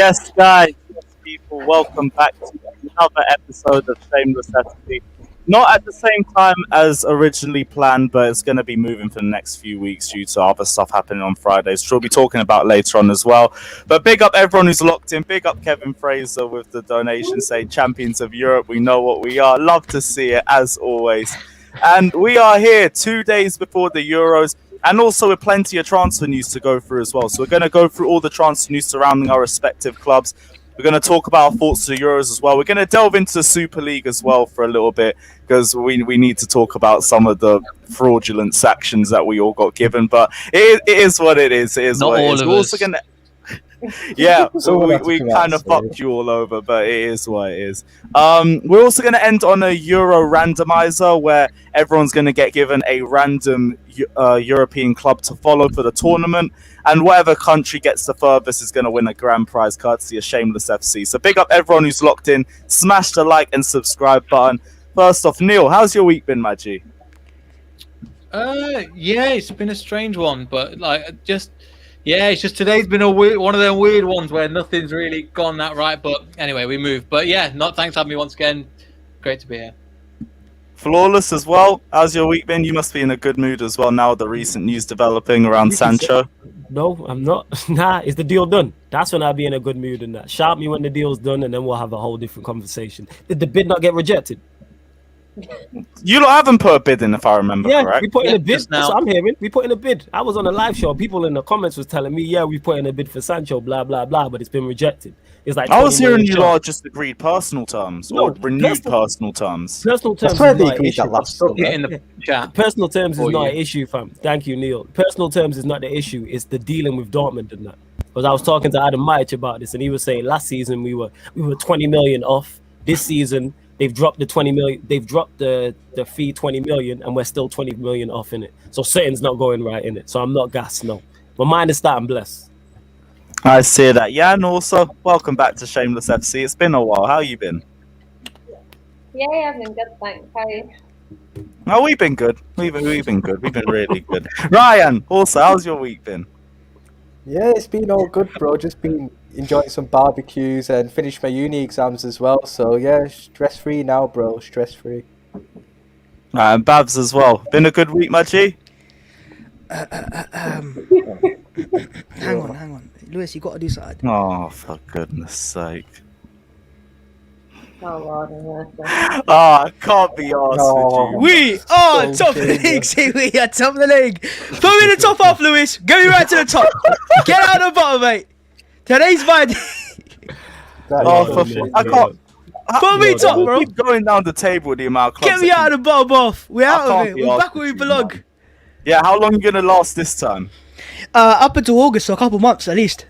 Yes, guys, yes, people, welcome back to another episode of Shameless Saturday. Not at the same time as originally planned, but it's going to be moving for the next few weeks due to other stuff happening on Fridays, which we'll be talking about later on as well. But big up everyone who's locked in. Big up Kevin Fraser with the donation saying Champions of Europe. We know what we are. Love to see it, as always. And we are here 2 days before the Euros. And also with plenty of transfer news to go through as well. So we're going to go through all the transfer news surrounding our respective clubs. We're going to talk about our thoughts to the Euros as well. We're going to delve into the Super League as well for a little bit because we need to talk about some of the fraudulent sanctions that we all got given. But it is what it is. It is Not what it all is. of We're us. also going to... Yeah, so we kind of Sorry. fucked you all over, but it is what it is. We're also going to end on a Euro randomizer where everyone's going to get given a random European club to follow for the tournament, and whatever country gets the furthest is going to win a grand prize courtesy of Shameless FC. So big up everyone who's locked in. Smash the like and subscribe button. First off, Neil, how's your week been, Maggie? Yeah, it's been a strange one, but it's just today's been one of them weird ones where nothing's really gone that right. But anyway, we move. But yeah, thanks for having me once again. Great to be here. Flawless as well. How's your week been? You must be in a good mood as well now with the recent news developing around Sancho. No, I'm not. Nah, is the deal done? That's when I'll be in a good mood and that. Shout me when the deal's done and then we'll have a whole different conversation. Did the bid not get rejected? You lot haven't put a bid in, if I remember Yeah, correct. we put in a bid. just now. That's what I'm hearing. We put in a bid. I was on a live show. People in the comments was telling me, yeah, we put in a bid for Sancho, blah, blah, blah, but it's been rejected. It's like I was 20 hearing million you short. lot just agreed personal terms No, or renewed personal- personal terms. Personal terms That's where is they not an agreed issue. that last Put summer. it in the chat. Personal terms is For not you. an issue, fam. Thank you, Neil. Personal terms is not the issue. It's the dealing with Dortmund and that. Because I was talking to Adam Majic about this, and he was saying last season we were 20 million off. This season they've dropped the 20 million. They've dropped the fee 20 million, and we're still 20 million off in it. So something's not going right in it. So I'm not gassed. No, my mind is starting blessed. I see that. Yeah, and also welcome back to Shameless FC. It's been a while. How you been? Yeah, I've been good, thanks. How are you? Oh, we've been good. We've been good. We've been really good. Ryan, also, how's your week been? Yeah, it's been all good, bro. Just been enjoying some barbecues and finished my uni exams as well. So yeah, stress-free now, bro. Stress-free. And Babs as well. Been a good week, Maggie? Hang on. Lewis, you got to do something. Oh, for goodness sake. Oh, Lord, have mercy. Oh, I can't be arsed No. with you. We are Oh, top of the shame, league. Say we are top of the league. Put me in the top half, Lewis. Get me right to the top. Get out of the bottom, mate. Today's my day. That Oh, is for shit, fuck. I bro. can't. Put me top, We'll bro. keep going down the table with the amount of clubs. Get me that out of the bottom half. We're I out of can't it. be We're arsed back with where we you, belong. man. Yeah, how long are you going to last this time? Up until August, so a couple months at least.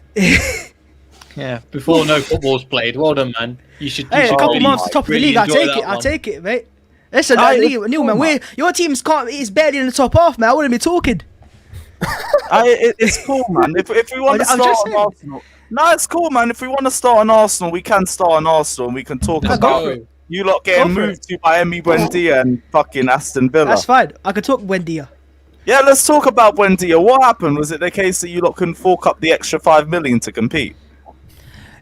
Yeah, before no football's played. Well done, man. You should. Hey, a couple really- months top of the really league. I'll enjoy take that it. I'll one. take it, mate. Listen, Neil, man, cool, your team's can't. It's barely in the top half, man. I wouldn't be talking. It's cool, man. If we want to I'm start just on saying. Arsenal, no, it's cool, man. If we want to start on Arsenal, we can start on Arsenal, and we can talk Let's about go. you lot getting Go for moved to by Emi Buendia and fucking Aston Villa. That's fine. I could talk Buendia. Yeah, let's talk about Buendia. What happened? Was it the case that you lot couldn't fork up the extra 5 million to compete?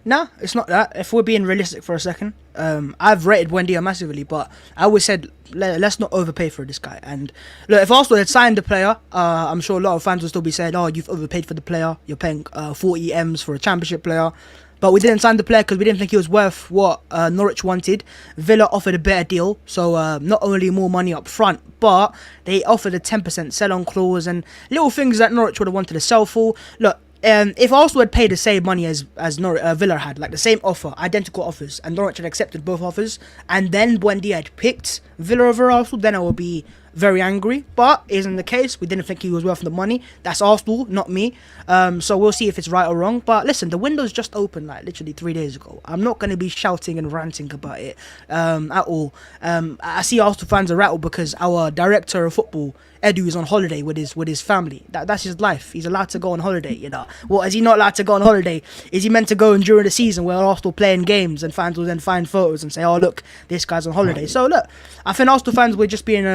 Nah, it's not that. If we're being realistic for a second, I've rated Buendia massively, but I always said let's not overpay for this guy. And look, if Arsenal had signed the player, I'm sure a lot of fans would still be saying, "Oh, you've overpaid for the player. You're paying 40 M's for a Championship player." But we didn't sign the player because we didn't think he was worth what Norwich wanted. Villa offered a better deal, so not only more money up front, but they offered a 10% sell-on clause and little things that Norwich would have wanted to sell for. Look. If Arsenal had paid the same money as Villa had, like the same offer, identical offers, and Norwich had accepted both offers, and then Buendia had picked Villa over Arsenal, then I would be very angry. But it isn't the case. We didn't think he was worth the money. That's Arsenal, not me. So we'll see if it's right or wrong. But listen, the window's just opened like literally 3 days ago. I'm not going to be shouting and ranting about it at all. I see Arsenal fans are rattled because our director of football, Edu, is on holiday with his family. That's his life. He's allowed to go on holiday, you know. Well, is he not allowed to go on holiday? Is he meant to go during the season where Arsenal playing games and fans will then find photos and say, "Oh, look, this guy's on holiday." So look, I think Arsenal fans were just being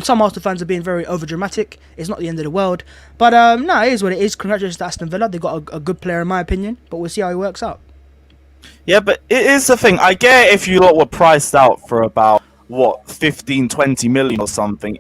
some Arsenal fans are being very overdramatic. It's not the end of the world, but no, it is what it is. Congratulations to Aston Villa. They got a good player in my opinion, but we'll see how he works out. Yeah, but it is the thing. I get if you lot were priced out for about, what, 15, 20 million or something.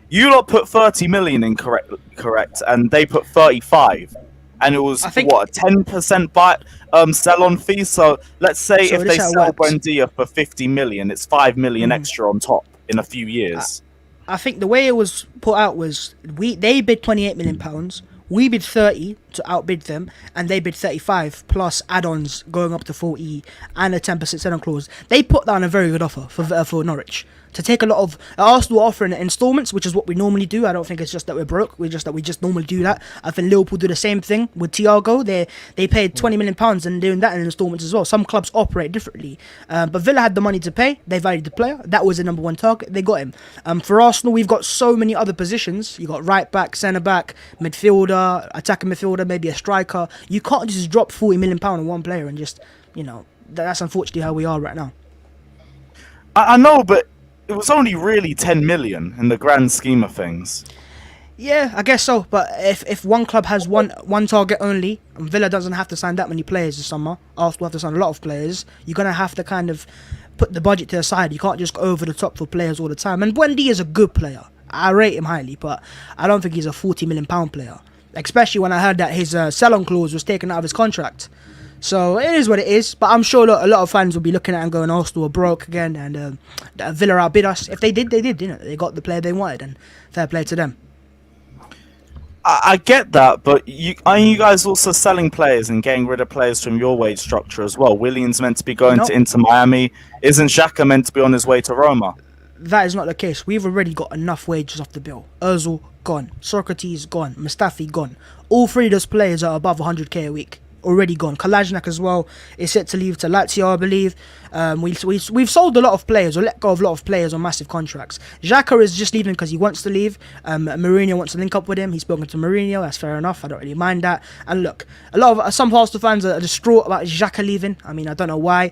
You lot put 30 million in correct, and they put 35. And it was, I think- what, a 10% sell-on fee? So let's say So if this they how it sell works. Buendia for 50 million, it's 5 million extra on top in a few years. I think the way it was put out was they bid £28 million, we bid 30 to outbid them, and they bid 35 plus add-ons going up to 40 and a 10% sell-on clause. They put down a very good offer for Norwich to take a lot of Arsenal offering installments, which is what we normally do. I don't think it's just that we're broke. We just normally do that. I think Liverpool do the same thing with Thiago. They paid £20 million and doing that in installments as well. Some clubs operate differently, but Villa had the money to pay. They valued the player. That was the number one target. They got him. For Arsenal, we've got so many other positions. You got right back, centre back, midfielder, attacking midfielder, maybe a striker. You can't just drop £40 million on one player and just, that's unfortunately how we are right now. I know, but it was only really 10 million in the grand scheme of things. Yeah, I guess so. But if one club has one target only, and Villa doesn't have to sign that many players this summer, Arsenal have to sign a lot of players, you're going to have to kind of put the budget to the side. You can't just go over the top for players all the time. And Buendia is a good player. I rate him highly, but I don't think he's a £40 million player. Especially when I heard that his sell-on clause was taken out of his contract. So it is what it is, but I'm sure a lot of fans will be looking at it and going, Arsenal are broke again, and Villa outbid us. If they did, they did. They got the player they wanted, and fair play to them. I get that, but aren't you guys also selling players and getting rid of players from your wage structure as well? Willian's meant to be going to Inter Miami. Isn't Xhaka meant to be on his way to Roma? That is not the case. We've already got enough wages off the bill. Ozil, gone. Socrates, gone. Mustafi, gone. All three of those players are above 100k a week. Already gone. Kalajnak as well is set to leave to Lazio, I believe. We've sold a lot of players, or let go of a lot of players on massive contracts. Xhaka is just leaving because he wants to leave. Mourinho wants to link up with him. He's spoken to Mourinho. That's fair enough. I don't really mind that. And look, some Arsenal fans are distraught about Xhaka leaving. I mean, I don't know why.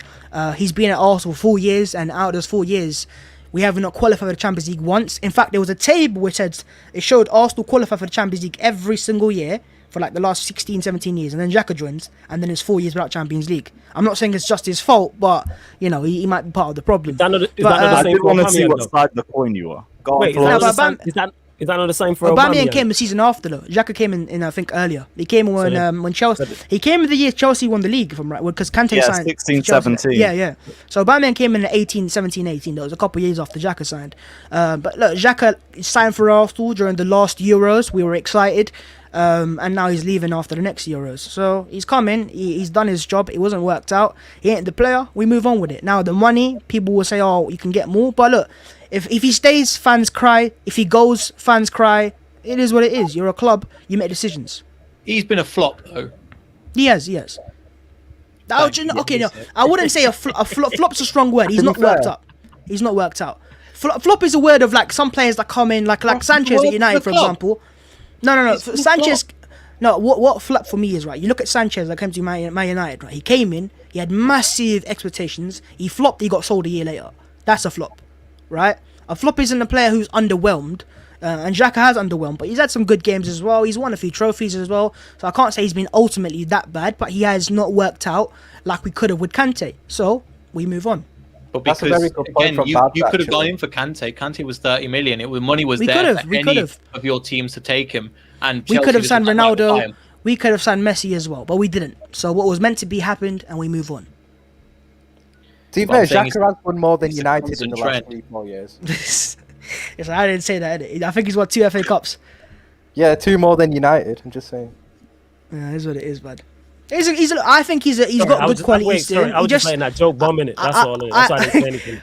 He's been at Arsenal for 4 years, and out of those 4 years, we have not qualified for the Champions League once. In fact, there was a table which said it showed Arsenal qualify for the Champions League every single year for like the last 16, 17 years, and then Xhaka joins, and then it's 4 years without Champions League. I'm not saying it's just his fault, but he might be part of the problem. I did want to see what side of the coin you were. Wait, is that not the same for Aubameyang? Came the season after though. Xhaka came in I think earlier. He came when Chelsea. He came in the year Chelsea won the league, if I'm right, because Kante signed. 16, 17. Yeah. So Aubameyang came in 17, 18. That was a couple of years after Xhaka signed. But look, Xhaka signed for Arsenal during the last Euros. We were excited. And now he's leaving after the next Euros. So he's coming. He's done his job. It wasn't worked out. He ain't the player. We move on with it. Now the money, people will say, oh, you can get more. But look, if he stays, fans cry. If he goes, fans cry. It is what it is. You're a club. You make decisions. He's been a flop though. He has. Okay, no, I wouldn't say a flop. Flop's a strong word. He's not worked up. He's not worked out. Flop is a word of like some players that come in, like Sanchez at United, for example. No. Sanchez. No, what flop for me is, right, you look at Sanchez that came to Man United, right? He came in, he had massive expectations. He flopped, he got sold a year later. That's a flop, right? A flop isn't a player who's underwhelmed. And Xhaka has underwhelmed, but he's had some good games as well. He's won a few trophies as well. So I can't say he's been ultimately that bad, but he has not worked out like we could have with Kante. So we move on. But because, again, you could have gone in for Kante. Kante was 30 million. Money was there for any of your teams to take him. And we could have signed Ronaldo. We could have signed Messi as well, but we didn't. So what was meant to be happened, and we move on. To be fair, Xhaka has won more than United in the last 3-4 years. Yes, I didn't say that. I think he's won 2 FA Cups. Yeah, 2 more than United. I'm just saying. Yeah, that's what it is, bud. I think he's got good qualities. I was just saying that joke bombing it. That's all. That's why I didn't say anything.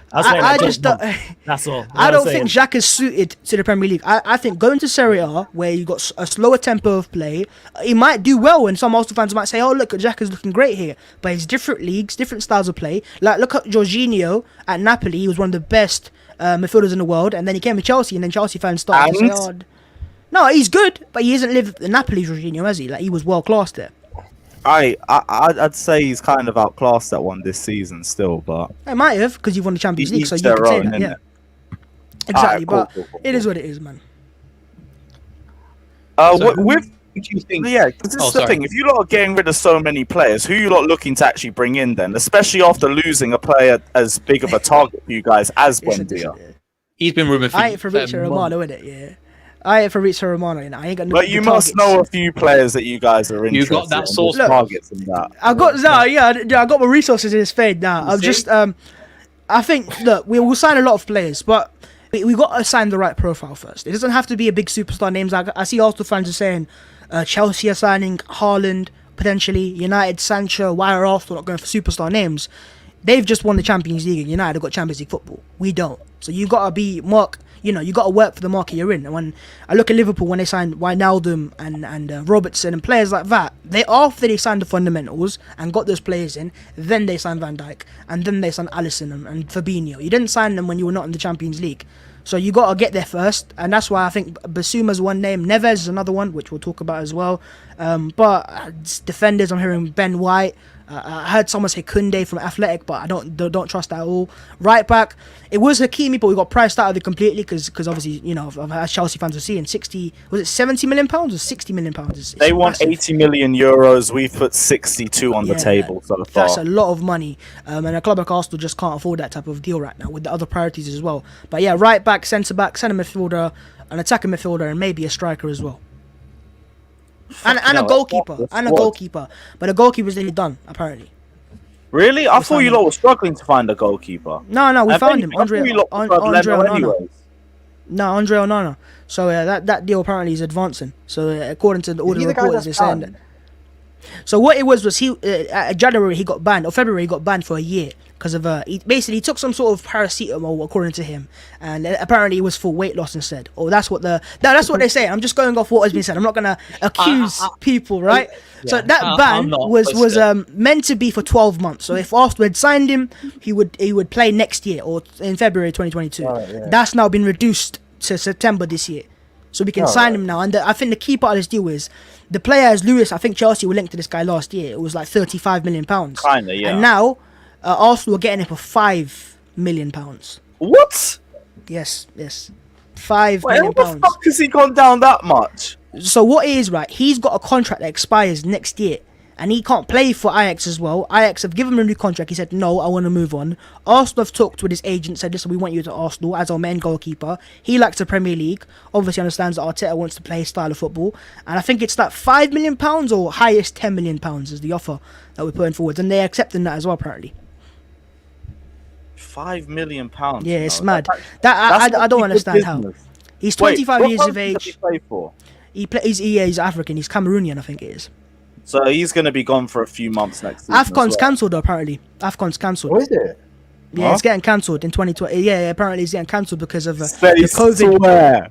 That's all. I don't think Xhaka is suited to the Premier League. I think going to Serie A, where you got a slower tempo of play, he might do well. And some Arsenal fans might say, "Oh, look, Xhaka's looking great here." But it's different leagues, different styles of play. Like look at Jorginho at Napoli. He was one of the best midfielders in the world, and then he came to Chelsea, and then Chelsea fans started to say, "Oh, no, he's good, but he hasn't lived the Napoli Jorginho, has he? Like he was world class there." I'd say he's kind of outclassed that one this season still, but I might have because you won the Champions League, so you can say that, yeah. Exactly, but it is what it is, man. do you think? Yeah, 'cause this Oh, is the sorry. thing. If you lot are getting rid of so many players, who you lot looking to actually bring in then? Especially after losing a player as big of a target for you guys as Buendia. He's been rumoured for I ain't for Fabrizio months. Romano, innit? Yeah. I ain't Fabrizio Romano, and I ain't got no. But you must know a few players that you guys are interested got that in. source There's Look, targets and that. I got I got my resources in his fade now. I'm see? just I think look, we will sign a lot of players, but we got to sign the right profile first. It doesn't have to be a big superstar names. I see Arsenal fans are saying Chelsea are signing Haaland potentially, United Sancho. Why are Arsenal not going for superstar names? They've just won the Champions League, and United have got Champions League football. We don't. So you got to be you got to work for the market you're in. And when I look at Liverpool, when they signed Wijnaldum and Robertson and players like that, after they signed the fundamentals and got those players in, then they signed Van Dijk, and then they signed Alisson and Fabinho. You didn't sign them when you were not in the Champions League. So you got to get there first, and that's why I think Basuma's one name, Neves is another one, which we'll talk about as well. But defenders, I'm hearing Ben White. I heard someone say Koundé from Athletic, but I don't trust that at all. Right back, it was Hakimi, but we got priced out of it completely because obviously, as Chelsea fans are seeing, 70 million pounds or 60 million pounds? They want 80 million euros. We've put 62 on the table so far. That's a lot of money, and a club like Arsenal just can't afford that type of deal right now with the other priorities as well. But yeah, right back, centre midfielder, an attacking midfielder, and maybe a striker as well. And a goalkeeper. But a goalkeeper's nearly done, apparently. Really? I thought you lot were struggling to find a goalkeeper. No, we found him. Andre Onana. No, Andre Onana. So that deal apparently is advancing. So according to all the reporters, they're saying that. So what it was he January he got banned, or February he got banned for a year because of he took some sort of paracetamol according to him, and apparently it was for weight loss instead. Or that's what that's what they say. I'm just going off what has been said. I'm not gonna accuse people, right? Yeah. So that ban was meant to be for 12 months. So if Arsenal had signed him, he would play next year or in February 2022. That's now been reduced to September this year. So we can sign him now. And I think the key part of this deal is the player as Lewis. I think Chelsea were linked to this guy last year. It was like £35 million. Kinda, yeah. And now Arsenal are getting him for £5 million. What? Yes. £5 million. How the fuck has he gone down that much? So what it is, right? He's got a contract that expires next year. And he can't play for Ajax as well. Ajax have given him a new contract. He said, no, I want to move on. Arsenal have talked with his agent, said, listen, we want you to Arsenal as our main goalkeeper. He likes the Premier League. Obviously understands that Arteta wants to play his style of football. And I think it's like £5 million or highest £10 million is the offer that we're putting forward. And they're accepting that as well, apparently. £5 million? Yeah, it's mad. I don't understand how. He's 25 years of age. Does he play for? He's African. He's Cameroonian, I think it is. So he's going to be gone for a few months next season. AFCON's cancelled, apparently. AFCON's cancelled. Oh, is it? Yeah, it's getting cancelled in 2020. Yeah, apparently it's getting cancelled because of the COVID. Swear.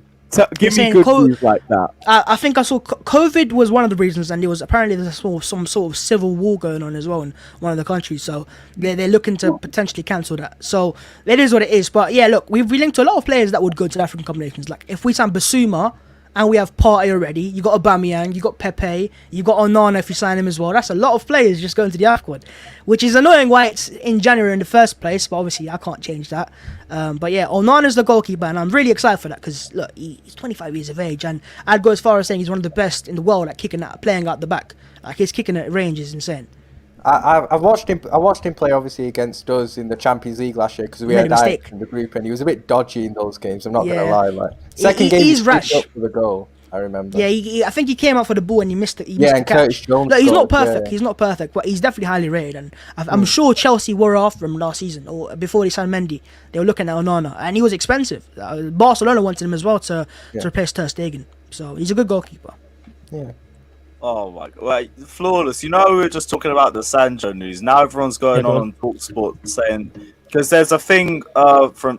Give me good news like that. I think I saw COVID was one of the reasons, and there was apparently some sort of civil war going on as well in one of the countries. So they're looking to potentially cancel that. So it is what it is. But yeah, look, we linked to a lot of players that would go to the African combinations. Like if we sign Basuma, and we have Partey already. You got Aubameyang, you got Pepe, you got Onana if you sign him as well. That's a lot of players just going to the AFCON, which is annoying why it's in January in the first place. But obviously I can't change that. But yeah, Onana's the goalkeeper, and I'm really excited for that because look, he's 25 years of age, and I'd go as far as saying he's one of the best in the world at playing out the back. Like his kicking at range is insane. I watched him play obviously against us in the Champions League last year because we had Ajax in the group, and he was a bit dodgy in those games. I'm not gonna lie. Like second game, he's rash up for the goal. I remember. Yeah, I think he came out for the ball and he missed it. He missed the catch. Curtis Jones Look, he's not scored, perfect. He's not perfect, but he's definitely highly rated. And I'm sure Chelsea were after him last season or before they signed Mendy. They were looking at Onana, and he was expensive. Barcelona wanted him as well to replace Ter Stegen. So he's a good goalkeeper. Yeah. Oh my god, wait, flawless. You know, we were just talking about the Sancho news. Now everyone's going on TalkSport saying, because there's a thing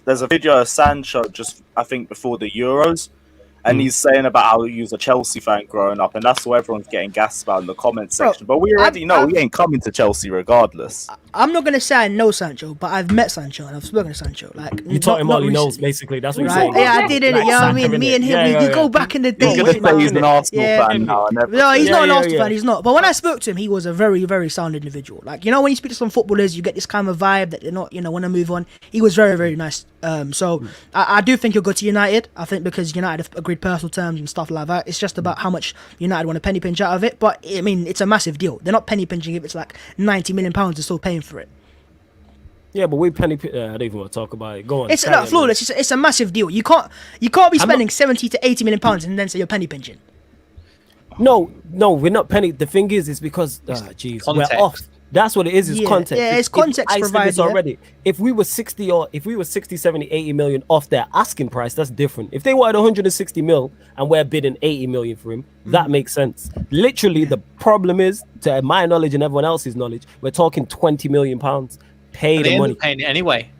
there's a video of Sancho just I think before the Euros, and he's saying about how he was a Chelsea fan growing up, and that's what everyone's getting gassed about in the comment section. But we already know he ain't coming to Chelsea regardless. I'm not gonna say I know Sancho, but I've met Sancho and I've spoken to Sancho. Like you taught him all he knows, basically. That's what you're saying. Yeah, I did it. You know what I mean? Me and him, we go back in the day. He's gonna say he's an Arsenal fan now. No, he's not an Arsenal fan. He's not. But when I spoke to him, he was a very, very sound individual. Like when you speak to some footballers, you get this kind of vibe that they're not, want to move on. He was very, very nice So I do think he'll go to United. I think because United have agreed personal terms and stuff like that. It's just about how much United want to penny pinch out of it. But I mean, it's a massive deal. They're not penny pinching if it's like £90 million. They're still paying for it. Yeah, but we penny. I don't even want to talk about it. Go on. It's carry not on, flawless. It's a massive deal. You can't be spending 70 to 80 million pounds and then say you're penny pinching. No, we're not penny. The thing is, it's because, jeez, we're off. That's what it is. It's context. Yeah, it's context I said provided. this already. If we were 60, 70, 80 million off their asking price, that's different. If they wanted 160 mil and we're bidding 80 million for him, that makes sense. Literally, the problem is, to my knowledge and everyone else's knowledge, we're talking 20 million pounds. Pay the money. Paying it anyway.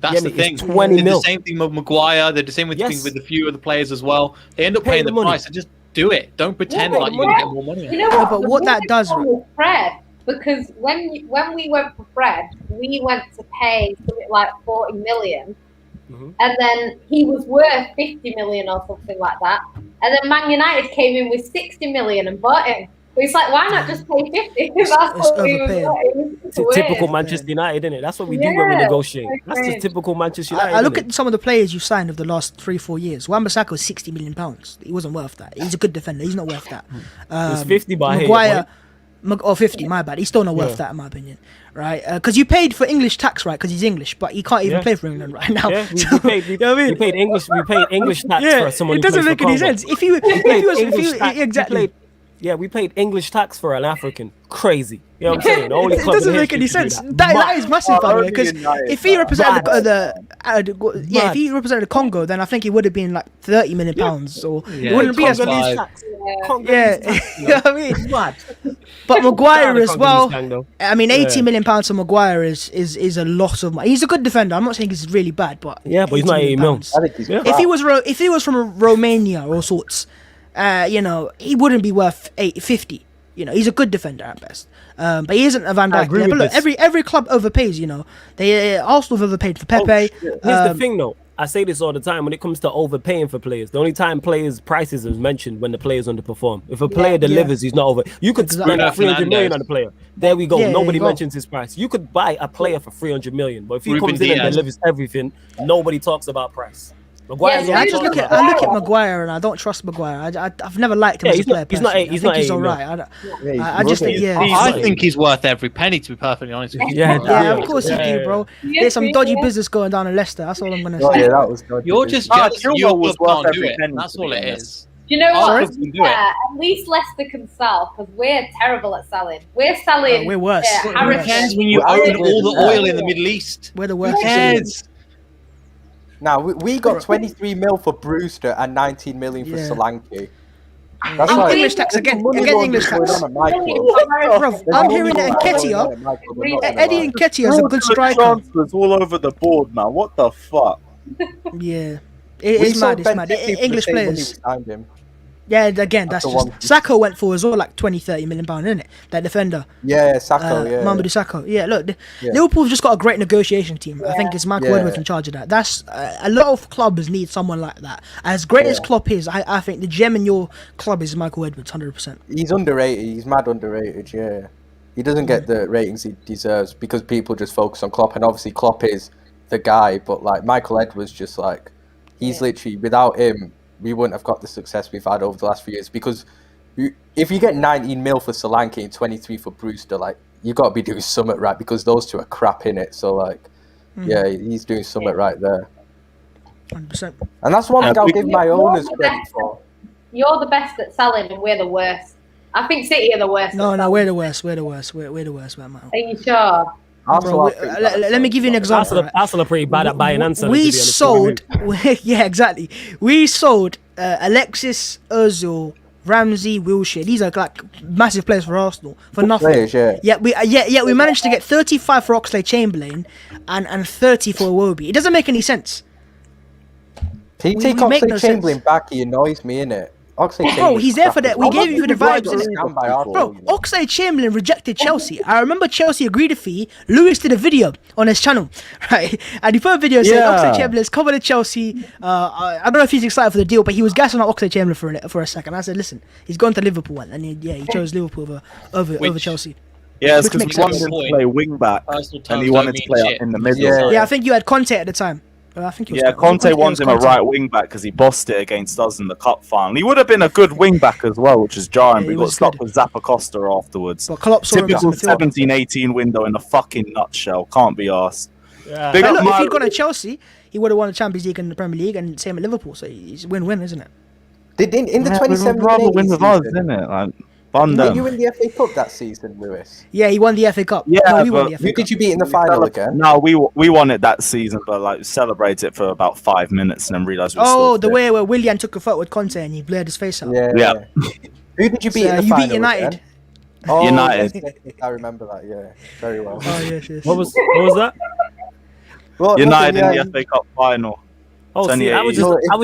That's the thing. 20 mil. The same thing with Maguire. They're the same with with a few of the players as well. They end up paying the price. So just do it. Don't pretend like you're gonna get more money. You know what? But what that does, Fred, because when we went for Fred, we went to pay something like 40 million, and then he was worth 50 million or something like that. And then Man United came in with 60 million and bought him. But it's like, why not just pay 50? That's what we were It's typical Manchester United, isn't it? That's what we do when we negotiate. That's just typical Manchester United. I look at some of the players you signed of the last 3-4 years. Wan-Bissaka was £60 million. He wasn't worth that. He's a good defender. He's not worth that. It's 50 by Maguire, 50, my bad. He's still not worth that, in my opinion. Right? Because you paid for English tax, right? Because he's English, but he can't even play for England right now. Yeah, we paid English tax for someone. It doesn't make any sense. If he was exactly. We paid English tax for an African. Crazy. You know what I'm saying? Only it doesn't make any sense. That is massive, by the way. Because if he represented if he represented Congo, then I think he would have been like £30 million, or it wouldn't be as much. Yeah, you know what I mean. But Maguire as well. I mean, £80 million for Maguire is a lot of money. He's a good defender. I'm not saying he's really bad, but but he's not 80 mil. If he was from Romania or sorts, he wouldn't be worth 50. He's a good defender at best. But he isn't a Van Dijk. But look, every club overpays. They Arsenal have overpaid for Pepe. Here's the thing, though. I say this all the time when it comes to overpaying for players. The only time players' prices is mentioned when the players underperform. If a player delivers, he's not over. You could spend 300 million on a player. There we go. Nobody mentions his price. You could buy a player for 300 million, but if he comes in and delivers everything, nobody talks about price. I look at Maguire and I don't trust Maguire. I've never liked him as a player. He's all right. I think he's worth every penny, to be perfectly honest with you. Yeah, of course you do, bro. There's some dodgy business going down in Leicester. That's all I'm gonna say. Yeah, that was dodgy. You're just jealous. Your club can't do it. That's all it is. Do you know what? At least Leicester can sell, because we're terrible at selling. We're selling. We're worse. Who cares when you own all the oil in the Middle East? We're the worst. Who cares? Now we got 23 mil for Brewster and 19 million for Solanke. That's English tax again. English tax. Bro, I'm hearing that Nketiah. Eddie Nketiah is a good striker. Transfers all over the board, man. What the fuck? Yeah, it's mad. It's mad. English players. Yeah, again, that's just Sacco went for as well, like 20-30 million pounds, isn't it? That defender. Yeah, Sacco. Mamadou Sacco. Yeah, look, Liverpool's just got a great negotiation team. I think it's Michael Edwards in charge of that. That's a lot of clubs need someone like that. As great as Klopp is, I think the gem in your club is Michael Edwards, 100%. He's underrated. He's mad underrated. Yeah, he doesn't get the ratings he deserves because people just focus on Klopp, and obviously Klopp is the guy. But like Michael Edwards, just like he's literally without him, we wouldn't have got the success we've had over the last few years. Because if you get 19 mil for Solanke and 23 for Brewster, like you've got to be doing something right, because those two are crap in it. So like, he's doing something right there. 100%. And that's one thing I'll give my owners credit for. You're the best at selling, and we're the worst. I think City are the worst. No, we're the worst. We're the worst, man. Are you sure? Bro, let me give you an example. Arsenal are pretty bad at buying answers. We sold, exactly. We sold Alexis, Ozil, Ramsey, Wilshere. These are like massive players for Arsenal for nothing. Players, Yet we managed to get 35 for Oxlade-Chamberlain and 30 for Iwobi. It doesn't make any sense. Can you take Oxlade-Chamberlain back? He annoys me, innit? Bro, he's there for that. We gave you for the vibes. Bro, Oxlade-Chamberlain rejected Chelsea. I remember Chelsea agreed a fee. Lewis did a video on his channel, right? And he put a video saying Oxlade-Chamberlain's covered at Chelsea. I don't know if he's excited for the deal, but he was gassing out Oxlade-Chamberlain for a second. I said, listen, he's gone to Liverpool, and he chose Liverpool over Chelsea. Yeah, it's because he wanted to play wing back, and he wanted to play up in the middle. Yeah, I think you had Conte at the time. I think. He was Conte it wants was him a Conte. right wing back because he bossed it against us in the cup final. He would have been a good wing back as well, which is jarring. Yeah, But he he got was stuck good. with Zappacosta afterwards. But Klopp saw him as a Typical midfielder. 17-18 window in a fucking nutshell. Can't be arsed. Yeah. Big But up look, if my- he'd gone to Chelsea, he would have won the Champions League and the Premier League, and same at Liverpool. So it's win-win, isn't it? In the Yeah, we'd 27 rather win with us, season, isn't it? Like, fun didn't them. you win the FA Cup that season, Lewis? Yeah, he won the FA Cup. Yeah, no, we won but the FA Who Cup. did you beat in the final again? No, we won it that season, but like celebrated it for about 5 minutes and then realised we were Oh, still the fit. way where Willian took a photo with Conte and he blurred his face out. Yeah. Who did you beat in the you final beat United. again? Oh, United. yes, I remember that. Yeah, very well. Oh yes. What was that? Well, United nothing, in the FA Cup final. Oh, see, I 2018.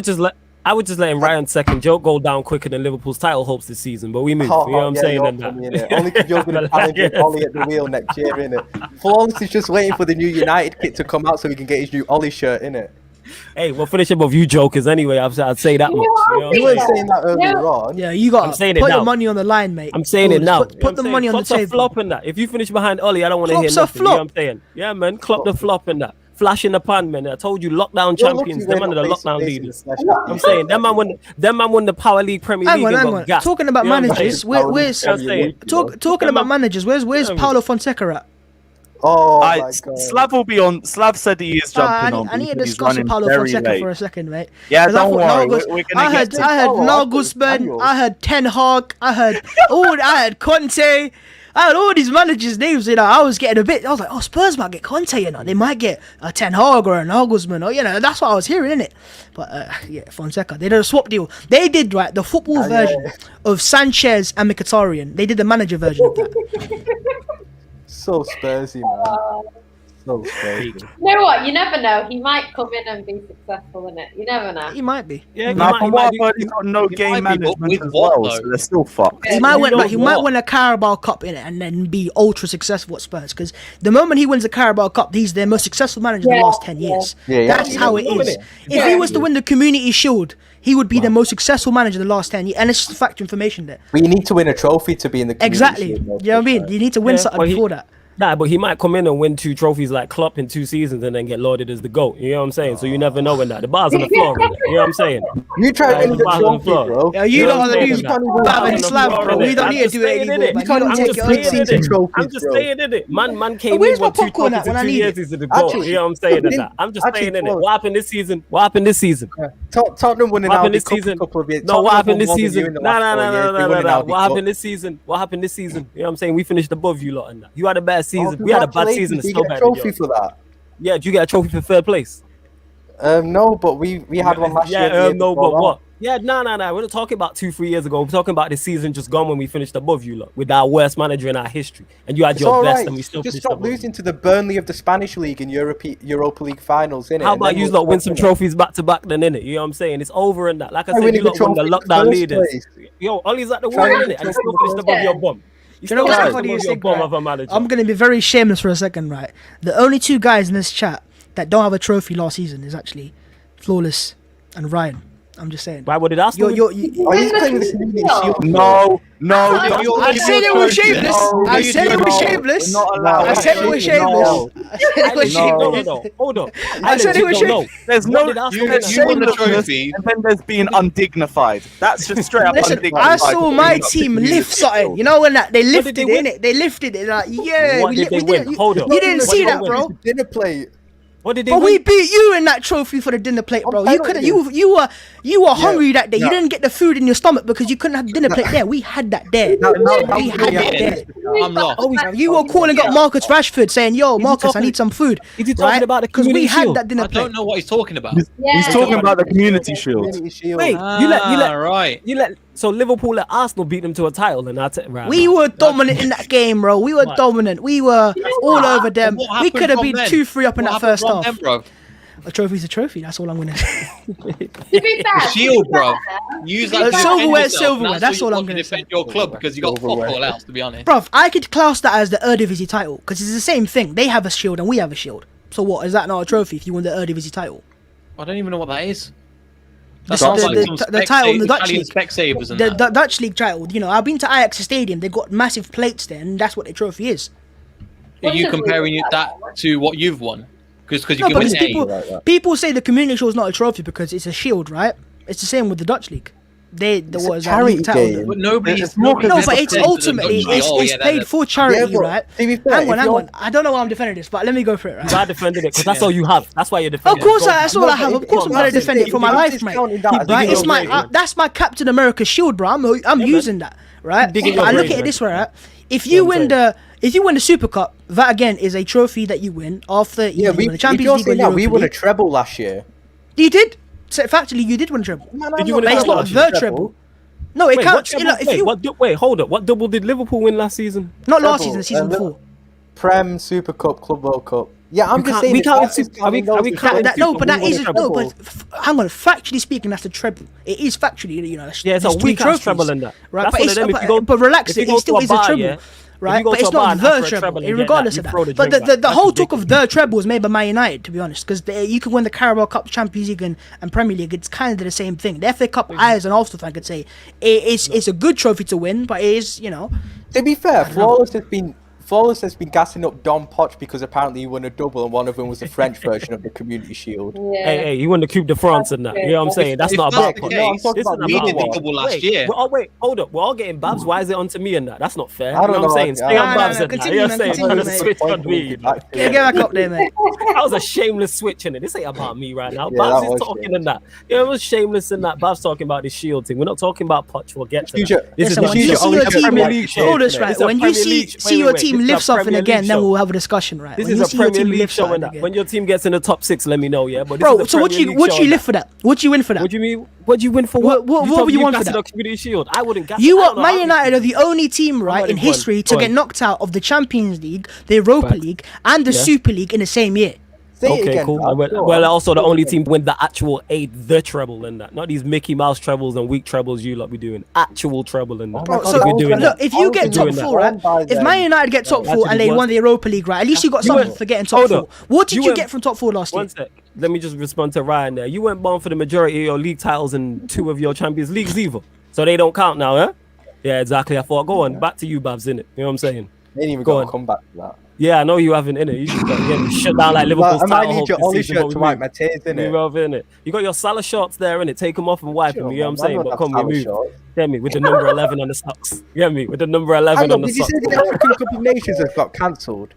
would just letting Ryan's second joke go down quicker than Liverpool's title hopes this season. But we move. You know what I'm saying? And that. Only because you're going to challenge Ollie at the wheel next year, innit? Flawless is just waiting for the new United kit to come out so he can get his new Ollie shirt, innit? Hey, we'll finish above you jokers anyway. I'd say that much. You know what You I'm weren't saying? saying that earlier on. Yeah, you got I'm to saying it put now. your money on the line, mate. I'm saying it now. Put the money on the Klopp's a table. flop in that. If you finish behind Ollie, I don't want to hear Klopp's a nothing. You know flop. what I'm saying? Yeah, man. Klopp the flop in that. Flash in the pan, man. I told you, lockdown champions. Them under the lockdown leaders. I'm saying, them man won the Power League, Premier Hang League, on. and got gassed. Talking about You know what I'm managers, saying? where's I'm saying. talking about managers? Where's Paulo Fonseca at? Oh, my God. Slav will be on. Slav said he is jumping on. I need to because he's discuss with running Paulo very Fonseca late. for a second, mate. Yeah, 'Cause I don't thought worry. Nagels- We're I gonna heard get to Nagelsmann, I heard Ten Hag, I heard Conte, I heard all these managers' names. You know, I was was like, oh, Spurs might get Conte. You know, they might get a Ten Hag or a Nagelsmann, or that's what I was hearing, innit? But yeah, Fonseca, they did a swap deal. They did right the football version of Sanchez and Mkhitaryan. They did the manager version of that. So Spursy, man. So Spursy. You know what? You never know. He might come in and be successful in it. You never know. He might be. Yeah, Now, from what I've heard, be- he's got no he game might be, but management with as what, well, though? so they're still fucked. He might win, know but he might what? win a Carabao Cup in it and then be ultra successful at Spurs. Because the moment he wins the Carabao Cup, he's their most successful manager in the last 10 years. Yeah, That's yeah. how it is. If he was to win the Community Shield, he would be the most successful manager in the last 10 years. And it's just fact information there. But you need to win a trophy to be in the community Exactly. shield, You though, know what I mean? You need to win Yeah, something but before that. Nah, but he might come in and win 2 trophies like Klopp in 2 seasons and then get lauded as the GOAT. You know what I'm saying? So you never know when that. The bar's on the floor. Innit? You know what I'm saying? You try Like, to win the the bars on the trophy, floor. bro. Yeah, you You don't know want what to I'm do saying? Batman and I'm Slav, just bro. We don't saying need to do it it, anymore, innit? man. You can't You don't even take get it mid-season seriously. trophies, I'm just bro. saying it. Man came Where's in my won 2 popcorn at trophies in when I 2 need years. it? He's the GOAT. Actually- You know what I'm saying? And that. I'm just Actually, saying it. Paul. What happened this season? What happened this season? Tottenham winning What out happened the this season? couple of years. No, what Tottenham happened this won more than you season? in the No. last 4 years. They winning out the What cup. happened this season? What happened this season? You know what I'm saying? We finished above you lot and that. You had a bad season. Oh, We had a bad season. congratulations, It's you still get a better than trophy yours. for that. Yeah, did you get a trophy for third place? No, but we had one last year. Yeah, no, but what? Yeah, no. We're not talking about 2-3 years ago. We're talking about the season just gone when we finished above you lot with our worst manager in our history, and you had It's your all best, right. and we still Just finished stop above you. losing to the Burnley of the Spanish League in Europa League finals, innit? How And about then you we'll lot win talk some about trophies back to back then, innit? You know what I'm saying? It's over and that. Like I Try said, winning you lot the won the trophy in the lockdown first leaders. place. Yo, Ollie's at the Try win, winning innit? And the he still trophy finished above your bum. Do you know what's Guys, the funniest your thing, bum right? of a manager. I'm going to be very shameless for a second, right? The only 2 guys in this chat that don't have a trophy last season is actually Flawless and Ryan. I'm just saying. Why? What did Arsenal? You're, win? Oh, he's playing with the community shield. No. I said it was shameless. I said it was shameless. I said it was shameless. I said it was shameless. No. Hold on. I said it was shameless. There's What no did Arsenal there's win? You won the shamelessness, trophy. and then there's being undignified. That's just straight up Listen, undignified. I saw my team lift something. You know when that they lifted they it, win? innit? They lifted it like, yeah. What did they we win? didn't- Hold on. You didn't What see did they that, win? bro. Dinner plate. What did they But win? we beat you in that trophy for the dinner plate, bro. You couldn't. You were hungry that day. You didn't get the food in your stomach because you couldn't have the dinner plate there. We had that there. We had that there. I'm lost. You were calling up Marcus Rashford saying, "Yo, Marcus, I need some food." Is he talking about the Because we community had shield? that dinner I plate. don't know what he's talking about. He's talking about the community shield. Community shield. Wait, Right. you let so Liverpool let Arsenal beat them to a title, and that's it. Right, We were dominant in that game, bro. We were dominant. We were all over them. What We happened could have from been then? 2-3 up in What that happened first from half. then, bro? A trophy's a trophy. That's all I'm gonna say. To be fair, Shield, bro. Use that to defend Silverware, yourself. silverware, that's what all I'm you gonna defend say. your club because you got fuck all else, to be honest. Bruv, I could class that as the Eredivisie title because it's the same thing. They have a shield and we have a shield. So what? Is that not a trophy if you win the Eredivisie title? I don't even know what that is. The- That sounds like the- some the title in the Dutch Italian league. Specsavers and The that. Dutch league title. You know, I've been to Ajax Stadium. They've got massive plates there, and that's what the trophy is. Are you comparing that to what you've won? because you No, can because win people say the Community Shield is not a trophy because it's a shield, right? It's the same with the Dutch league. It's a charity game. But nobody's No, but it's said to the ultimately Dutch league, it's paid for charity, right? To be fair, Hang on. I don't know why I'm defending this, but let me go for it. Right? I defended it because that's all you have. That's why you're defending Of course, it. that's all I have. Of course, I'm gonna defend it for my life, mate. Right? It's my that's my Captain America shield, bro. I'm using that, right? Digging But your I look grave, at it this man. way, right? If you win the Super Cup, that again is a trophy that you win after you win the Champions League or Europa we won a League. treble last year. You did. So factually, you did win a treble. Did you win a But it's treble not last the year? treble. No, it Wait, counts. what You know, if you wait, hold up. What double did Liverpool win last season? not last Treble, season, season uh, 4. Prem, Super Cup, Club World Cup. Yeah, I'm just can't- saying. we it's can't- not just are we- counting are those we as counting trebles. No, but that we won a isn't. treble. No, but hang on. Factually speaking, that's a treble. It is factually, you know. Yeah, it's a there's two weak ass trophies, treble in that. right? That's But one it's of them. If you go- but relax, if you it go still to a is a bar, treble. yeah, Right, go but to it's a bar not and the ask for a treble, treble and get regardless that, of you throw that. the But drink the back. whole That's talk of the treble was made by Man United, to be honest, because you can win the Carabao Cup, Champions League, and Premier League. It's kind of the same thing. The FA Cup, I as an Arsenal fan could say, it's a good trophy to win, but it is, you know. To be fair, Flawless has been gassing up Don Poch because apparently he won a double and one of them was the French version of the Community Shield. Yeah. Hey, you won the Coupe de France and that. You know what I'm saying? That's If not that's about the Poch. No, I'm case, talking This about is we about did the what? double last Wait, year. wait, hold up. We're all getting Babs. Why is it onto me and that? That's not fair. I You don't know what I'm know, saying? I- Stay on I- Babs and that. continue, You know what man, I'm saying? continue, Trying to mate. switch on me. Get back up there, mate. That was a shameless switch in it. This ain't about me right now. Yeah, Babs that is was talking shameless. and that. Yeah, it was shameless in that. Babs talking about the shield thing. We're not talking about Poch. We'll get to Use that. your- This is Listen, not when you shield. see your It's a team, Premier League show. hold us right. It's a When you Premier see League- see your wait, team this is a lift something Premier again, League then show. we'll have a discussion, right? This When is you a see your Premier team League lift show something and that. again. When your team gets in the top 6, let me know, yeah? But this Bro, is a so Premier League what show you and live for that? What do you win for that? What do you mean? What do you win for what? What told would you me want for gassed that? up Community Shield. I wouldn't gas You I are don't know Man how United are the only team, right, on, in go on, history go to on. get knocked out of the Champions League, the Europa Facts. League, and the Yeah. Super League in the same year. Say it Okay, again, cool. Dad. Go Well, on. also the Go only on. team to win the actual the treble in that. Not these Mickey Mouse trebles and weak trebles you lot be doing. Actual treble in that. Oh my Bro, God, so that we're was doing when- look, if I you was get top doing that. 4, right? By If then. Man United get top 4 and they Actually, won the Europa League, right? At least you got You something went- for getting top hold 4. up. What did You you went- get from top 4 last year? One sec. Let me just respond to Ryan there. You weren't born for the majority of your league titles and 2 of your Champions Leagues either. So they don't count now, huh? Yeah, exactly. I thought, go on. Back to you, Babs, innit? You know what I'm saying? They ain't even Go got on. to come back to that. Yeah, I know you haven't, innit? You just got shut down like Liverpool's I might title need hope your this Ollie season, shirt but to we wipe move. my tears, We innit? move, innit? You got your Salah shorts there, innit? Take them off and wipe them, you know what I'm saying? man, But I come, don't we have move. Salah shorts. Get me? With the number 11 on the socks. Get me? With the number 11 Hang on on, the did you socks. say the African Cup of Nations has got cancelled?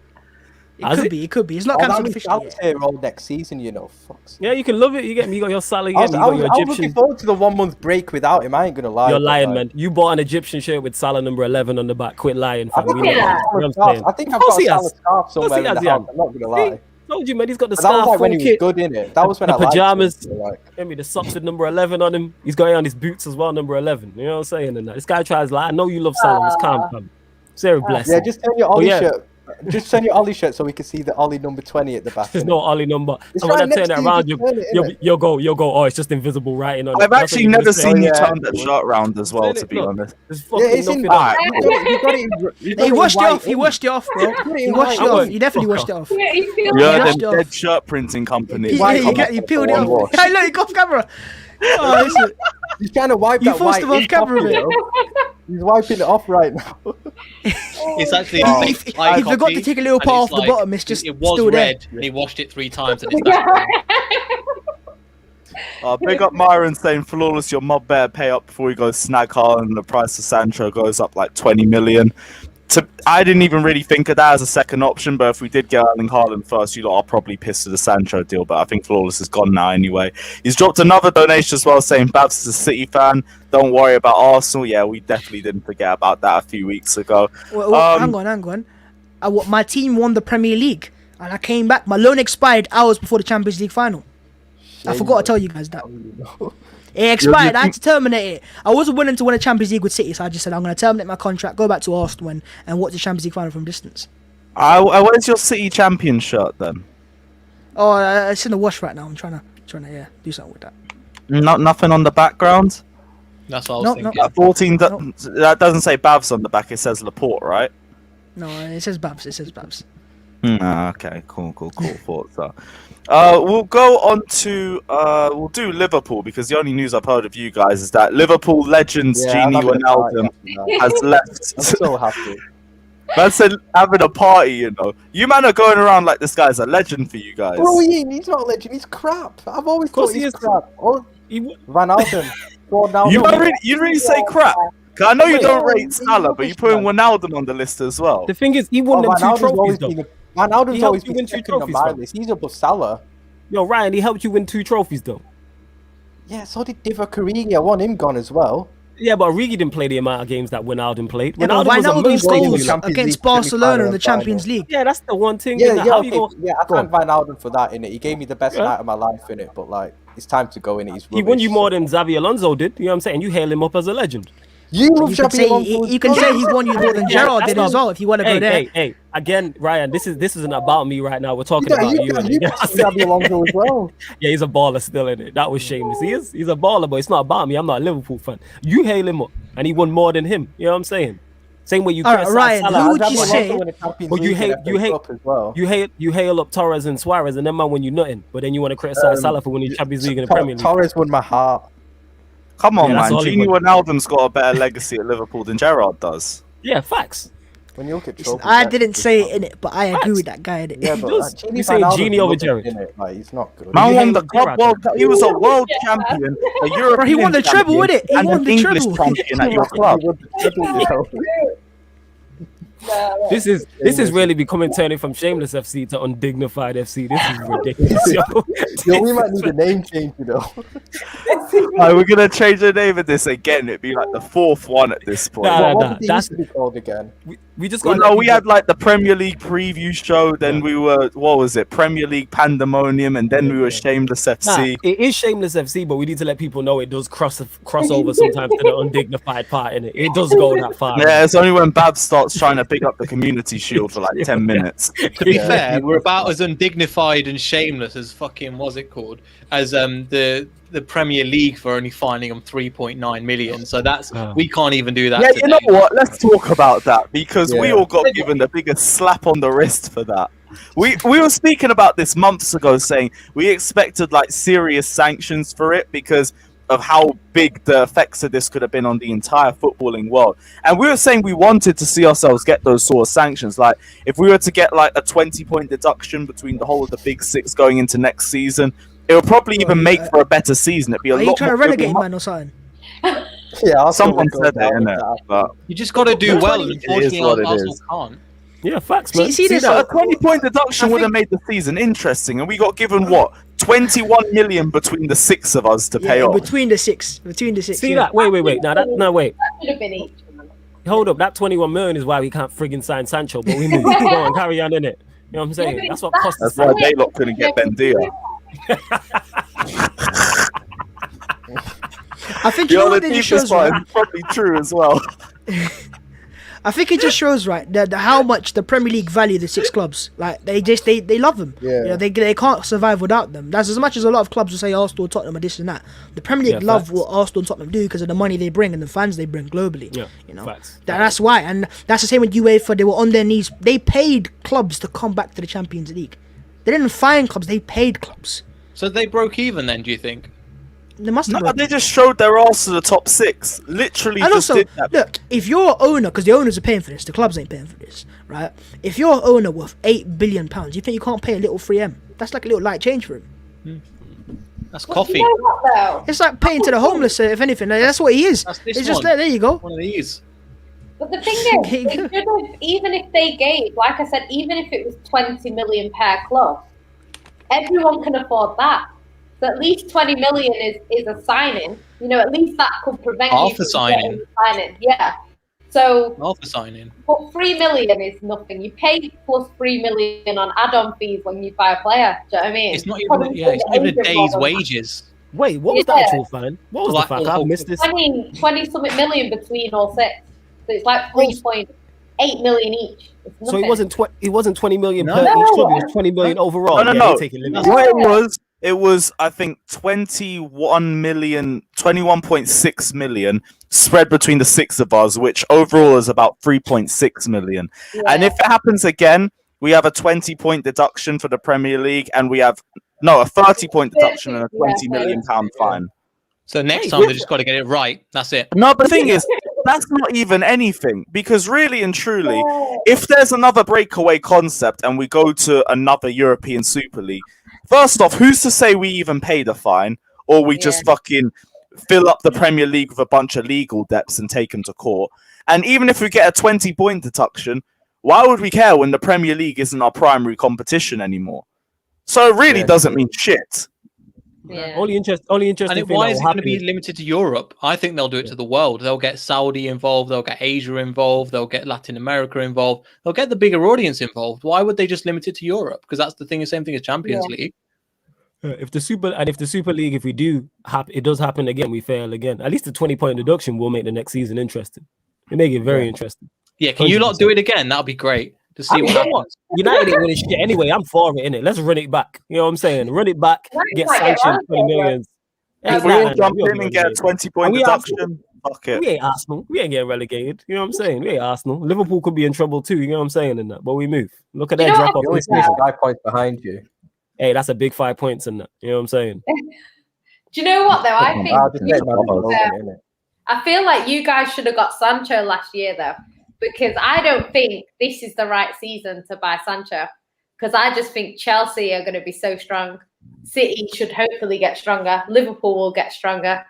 Has it? It could be. It's not Oh, that cancelled means officially Salah's yet. here all next season, you know. Fucks. Yeah, you can love it. You get me? You got your Salah, you I get was, me? I You got was, your I was Egyptian. looking forward to the 1 month break without him. I ain't gonna lie. You're but, lying, like, man. You bought an Egyptian shirt with Salah number 11 on the back. Quit lying, I fam. think We know Yeah. that. You know what I'm saying? I think Of I've course got a he has. Salah scarf somewhere he in the has, house. yeah. I'm not gonna lie. Told you, man. He's got the But that was scarf, like when full he was kit. good in it. That was when The I liked pajamas. him, so, like, Get me the socks with number 11 on him. He's got it on his boots as well, number 11. You know what I'm saying? And that. This guy tries like, I know you love Salah. It's calm, fam. Sarah bless yeah, him. just turn your Ollie yeah. shirt. Just turn your Ollie shirt so we can see the Ollie number 20 at the back. There's innit? no Ollie number. It's And when I right next turn it to you, around, just turn it, innit? you'll go, oh, it's just invisible writing on it. I've That's what actually you're gonna never say. seen you yeah. turn that shirt round as well, Look, to be honest. There's Yeah, fucking it's in. nothing on. You got it. You got He it in washed it white, off. He innit? washed it off, bro. He washed it I off. won't. He definitely Fuck washed it off. Yeah, you feel You're Yeah, the that's dead shirt printing company. Yeah, you peeled it One off. wash. Hey, look, he got off camera. Oh, listen. He's trying to wipe You that forced white him off ink camera, off, you mate. know? He's wiping it off right now. It's actually Oh. a He fake high forgot copy, to take a little and part it's off the bottom. It's just it was still there. red, and he washed it 3 times, and it's back. Big up Myron saying, Flawless, your mob better pay up before you go snag Haaland and the price of Sancho goes up like 20 million. I didn't even really think of that as a second option, but if we did get Erling Haaland first, you lot are probably pissed at the Sancho deal, but I think Flawless is gone now anyway. He's dropped another donation as well saying, Babs is a City fan, don't worry about Arsenal. Yeah, we definitely didn't forget about that a few weeks ago. Well, hang on. My team won the Premier League, and I came back. My loan expired hours before the Champions League final. I forgot to tell you guys that. It expired. I had to terminate it. I wasn't willing to win a Champions League with City, so I just said I'm going to terminate my contract, go back to Arsenal, and watch the Champions League final from distance. Where's your City champion shirt then? Oh, it's in the wash right now. I'm trying to do something with that. Nothing on the background? That's what I was No, thinking. no. 14, No. that doesn't say Bavs on the back, it says Laporte, right? No, it says Babs. Okay, cool. Thought so. We'll go on to we'll do Liverpool because the only news I've heard of you guys is that Liverpool legends Yeah, I'm Genie not gonna Wijnaldum lie, has left. I'm so happy. Man said having a party, you know. You man are going around like this guy's a legend for you guys. Bro, he's not a legend. He's crap. I've always thought he's crap. Oh, Van Alden. You really say crap? 'Cause I know you don't rate he's Salah, but you rubbish, putting man. Wijnaldum on the list as well. The thing is, he won them 2 trophies though. Van Alden's He always helped you been win 2 second on trophies, my fam. list. He's above Salah. Yo, Ryan, he helped you win 2 trophies though. Yeah, so did Divock Origi. I want him gone as well. Yeah, but Origi didn't play the amount of games that Wijnaldum played. Yeah, but Wijnaldum was a Wijnaldum's most goals valuable. against Barcelona in the Champions League. Yeah, that's the one thing. Yeah, innit? yeah, How okay. you go- Yeah, I go thank on. Van Alden for that, innit? He gave me the best Yeah. night of my life, innit? But, like, it's time to go, innit? He's He won you rubbish, more so- than Xavi Alonso did. You know what I'm saying? You hail him up as a legend. You love You can Xabi say Alonso as you can well. say he won you more than Gerrard that's did as not- well if you want to go Hey, there. hey. Again, Ryan, this isn't about me right now. We're talking Yeah, about you. you innit? got Xabi Alonso as well. Yeah, he's a baller still in it. That was shameless. He's a baller, but it's not about me. I'm not a Liverpool fan. You hail him up, and he won more than him. You know what I'm saying? Same way you All right, criticize Ryan, Salah. who would Xabi you Alonso say- won the Champions But you League and hate- you FA hate- Cup as well. You hail up Torres and Suarez, and then man when you nothing. But then you want to criticize Salah for winning Champions League and the Premier League. Torres won my heart. Come on, Yeah, that's man. all he Gini won. Wijnaldum's got a better legacy at Liverpool than Gerrard does. Yeah, facts. When you look at Listen, trophies, I that's didn't just say not- it in it, but I agree with that guy. innit? Yeah, He but does. Gini You say Van Gini Alden's over rubbish, Gerrard. innit? Like, he's not good. Man You won hate the Club Gerrard, World Cup. He was a world champion, a European he won the treble, champion, innit? He and won an the English treble. champion at your club. This is really becoming turning from Shameless FC to Undignified FC. This is ridiculous, yo. Yo, we might need a name change, you know. We're gonna change the name of this again. It'd be like the 4th one at this point. Nah, What nah, did it that's- used to be called again? We just Well, got. no, we had like the Premier League preview show. Then we were, what was it? Premier League Pandemonium, and then we were Shameless Nah, FC. it is Shameless FC, but we need to let people know it does cross over sometimes to the undignified part in it. It does go that far. Yeah, it's only when Bab starts trying to pick up the Community Shield for like 10 minutes. To be Yeah. fair, we're about as undignified and shameless as fucking what's it called as the Premier League for only fining them 3.9 million. So that's we can't even do that. Yeah, today. you know what? Let's talk about that because we Yeah. all got given the biggest slap on the wrist for that. We were speaking about this months ago, saying we expected like serious sanctions for it because of how big the effects of this could have been on the entire footballing world. And we were saying we wanted to see ourselves get those sort of sanctions. Like if we were to get like a 20-point deduction between the whole of the Big Six going into next season, it would probably even make for a better season. It'd be a Are lot you trying to more relegate man or something? Yeah, Arsenal Someone will go said it, down with innit? that. But You just got to do well. And unfortunately, what it Arsenal is. can't. Yeah, facts, man. See this. a 20-point deduction would have made the season interesting, and we got given what 21 million between the 6 of us to pay Yeah, off. between the six. See yeah. that? Wait. No, wait. That should have been each. Hold up. That 21 million is why we can't friggin' sign Sancho, but we move. Go on, carry on in it. You know what I'm saying? That's what cost us. That's why they lot couldn't get Buendia. I think you know what it just shows, right? It's probably true as well. I think it just shows, right, how much the Premier League value the 6 clubs. Like they love them. Yeah. You know, they can't survive without them. That's as much as a lot of clubs will say Arsenal, Tottenham, or this and that. The Premier League Yeah, love facts. what Arsenal and Tottenham do because of the money they bring and the fans they bring globally. Yeah, you know, facts. that's why. And that's the same with UEFA. They were on their knees. They paid clubs to come back to the Champions League. They didn't fine clubs. They paid clubs. So they broke even then, do you think? They must have. No, they just showed their arse to the top 6. Literally And just also, did that. look, if your owner, because the owners are paying for this, the clubs ain't paying for this, right? If your owner worth £8 billion, you think you can't pay a little 3M? That's like a little light change for him. That's You coffee. know what, though? It's like paying to the homeless, if anything. Like, that's what he is. That's this It's just one. like, there you go. One of these. But the thing is, they should have, even if they gave, like I said, even if it was 20 million per club, everyone can afford that. So at least 20 million is a signing. You know, at least that could prevent Half you a from signing. getting the signing. Yeah. So, Not for signing. but 3 million is nothing. You pay plus 3 million on add-on fees when you buy a player. Do you know what I mean? It's not even. It's not even a day's wages. Wait, what was the Yeah. actual fine? What was Like, the fuck? I missed this. 20 something million between all 6. So it's like 3.8 million each. It's So nothing. it wasn't 20 million No. per each club. It was 20 million overall. No. Yeah, they take it limited. What it was I think 21.6 million spread between the 6 of us, which overall is about 3.6 million. Yeah. And if it happens again, we have a 20-point deduction for the Premier League, and we have a 30-point deduction and a 20 million pound fine. So next Hey, time what- they just got to get it right. That's it. No, but the thing is, that's not even anything, because really and truly, if there's another breakaway concept and we go to another European Super League, first off, who's to say we even pay the fine, or we just fucking fill up the Premier League with a bunch of legal debts and take them to court? And even if we get a 20-point deduction, why would we care when the Premier League isn't our primary competition anymore? So it really doesn't mean shit. Yeah. Only interesting. And why is it going to be limited to Europe? I think they'll do it to the world. They'll get Saudi involved. They'll get Asia involved. They'll get Latin America involved. They'll get the bigger audience involved. Why would they just limit it to Europe? Because that's the same thing as Champions League. If the Super League, if we do it does happen again, we fail again. At least the 20-point deduction will make the next season interesting. It make it very interesting. Yeah, can you not do it again? That'll be great to see what happens. United ain't winning shit anyway. I'm for it, innit? Let's run it back. You know what I'm saying? Run it back, get Sancho 20 million. If we all jump in and get a 20-point deduction, fuck it. We ain't Arsenal. We ain't getting relegated. You know what I'm saying? We ain't Arsenal. Liverpool could be in trouble too. You know what I'm saying? In that, but we move. Look at that drop off. You're only 5 points behind you. Hey, that's a big 5 points in that. You know what I'm saying? Do you know what though? I think I feel like you guys should have got Sancho last year though, because I don't think this is the right season to buy Sancho. Because I just think Chelsea are going to be so strong. City should hopefully get stronger. Liverpool will get stronger.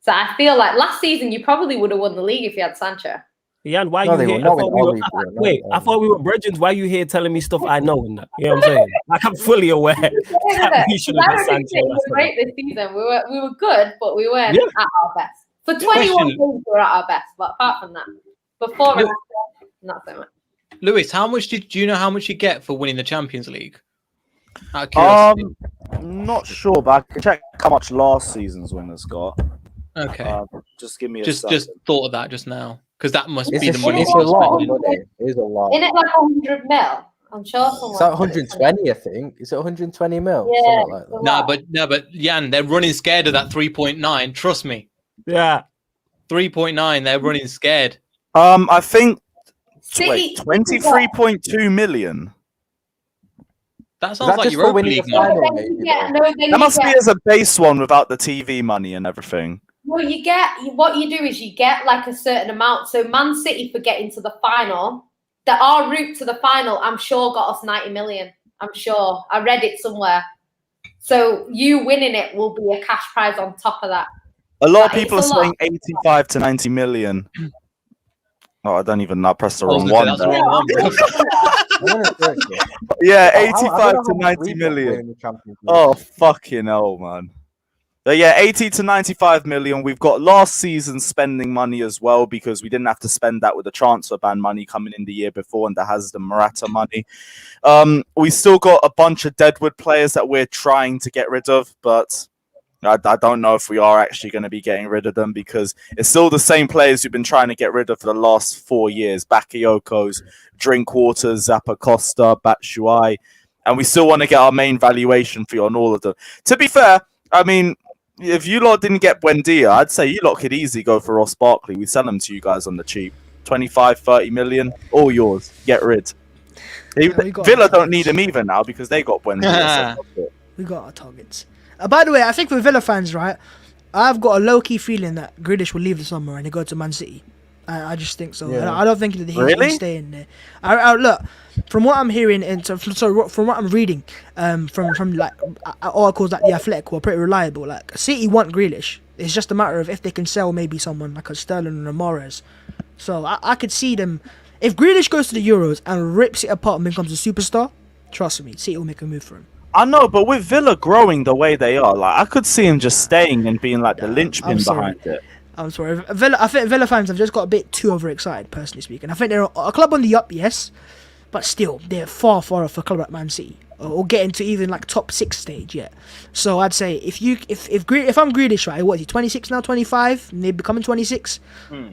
So I feel like last season you probably would have won the league if you had Sancho. Yeah, and why you here? I thought we were brethren. Why you here telling me stuff I know and that? You know what I'm saying? Like I'm fully aware that we should have got Sancho. We were great this season. We were good, but we weren't at our best. For 21 games, we were at our best, but apart from that, before and after, not so much. Lewis, do you know how much you get for winning the Champions League? Out of curiosity. Not sure, but I can check how much last season's winners got. Okay. Just give me a just thought of that just now, because that must It's be the money. It's a lot of money. It is a lot. Isn't it like 100 mil? I'm sure someone. Is that 120? I think. Is it 120 mil? Yeah. Something like that. No, but Jan, they're running scared of that 3.9. Trust me. Yeah. 3.9. They're running scared. I think. City, 23.2 million. That sounds like Europa League money. That must be as a base one without the TV money and everything. Well, what you do is you get like a certain amount. So Man City for getting to the final, our route to the final, I'm sure got us 90 million. I'm sure. I read it somewhere. So you winning it will be a cash prize on top of that. A lot of people are saying 85 to 90 million. Oh, I don't even know. I pressed the wrong one. Yeah, 85 to 90 million. Oh, fucking hell, man. But yeah, 80 to 95 million. We've got last season's spending money as well, because we didn't have to spend that with the transfer ban money coming in the year before, and the Hazard and Morata money. We still got a bunch of Deadwood players that we're trying to get rid of, but I don't know if we are actually going to be getting rid of them, because it's still the same players we've been trying to get rid of for the last 4 years. Bakayoko's, Drinkwater, Zappa Costa, Batshuayi, and we still want to get our main valuation fee on all of them. To be fair, I mean, if you lot didn't get Buendia, I'd say you lot could easily go for Ross Barkley. We sell them to you guys on the cheap. 25, 30 million, all yours. Get rid. Villa don't need him either now because they got Buendia. We got our targets. By the way, I think for Villa fans, right, I've got a low-key feeling that Grealish will leave the summer and he go to Man City. I just think so. Yeah. I don't think that he's staying there. Look, from what I'm hearing and from what I'm reading, from like articles like The Athletic were pretty reliable. Like City want Grealish. It's just a matter of if they can sell maybe someone like a Sterling or a Mahrez. So I could see them, if Grealish goes to the Euros and rips it apart and becomes a superstar, trust me, City will make a move for him. I know, but with Villa growing the way they are, like I could see him just staying and being like the linchpin behind it. I'm sorry. I think Villa fans have just got a bit too overexcited, personally speaking. I think they're a club on the up, yes, but still, they're far off a club like Man City, or getting to even like top 6 stage yet. So I'd say if I'm Grealish, right, what is he, 26 now, 25, maybe becoming 26,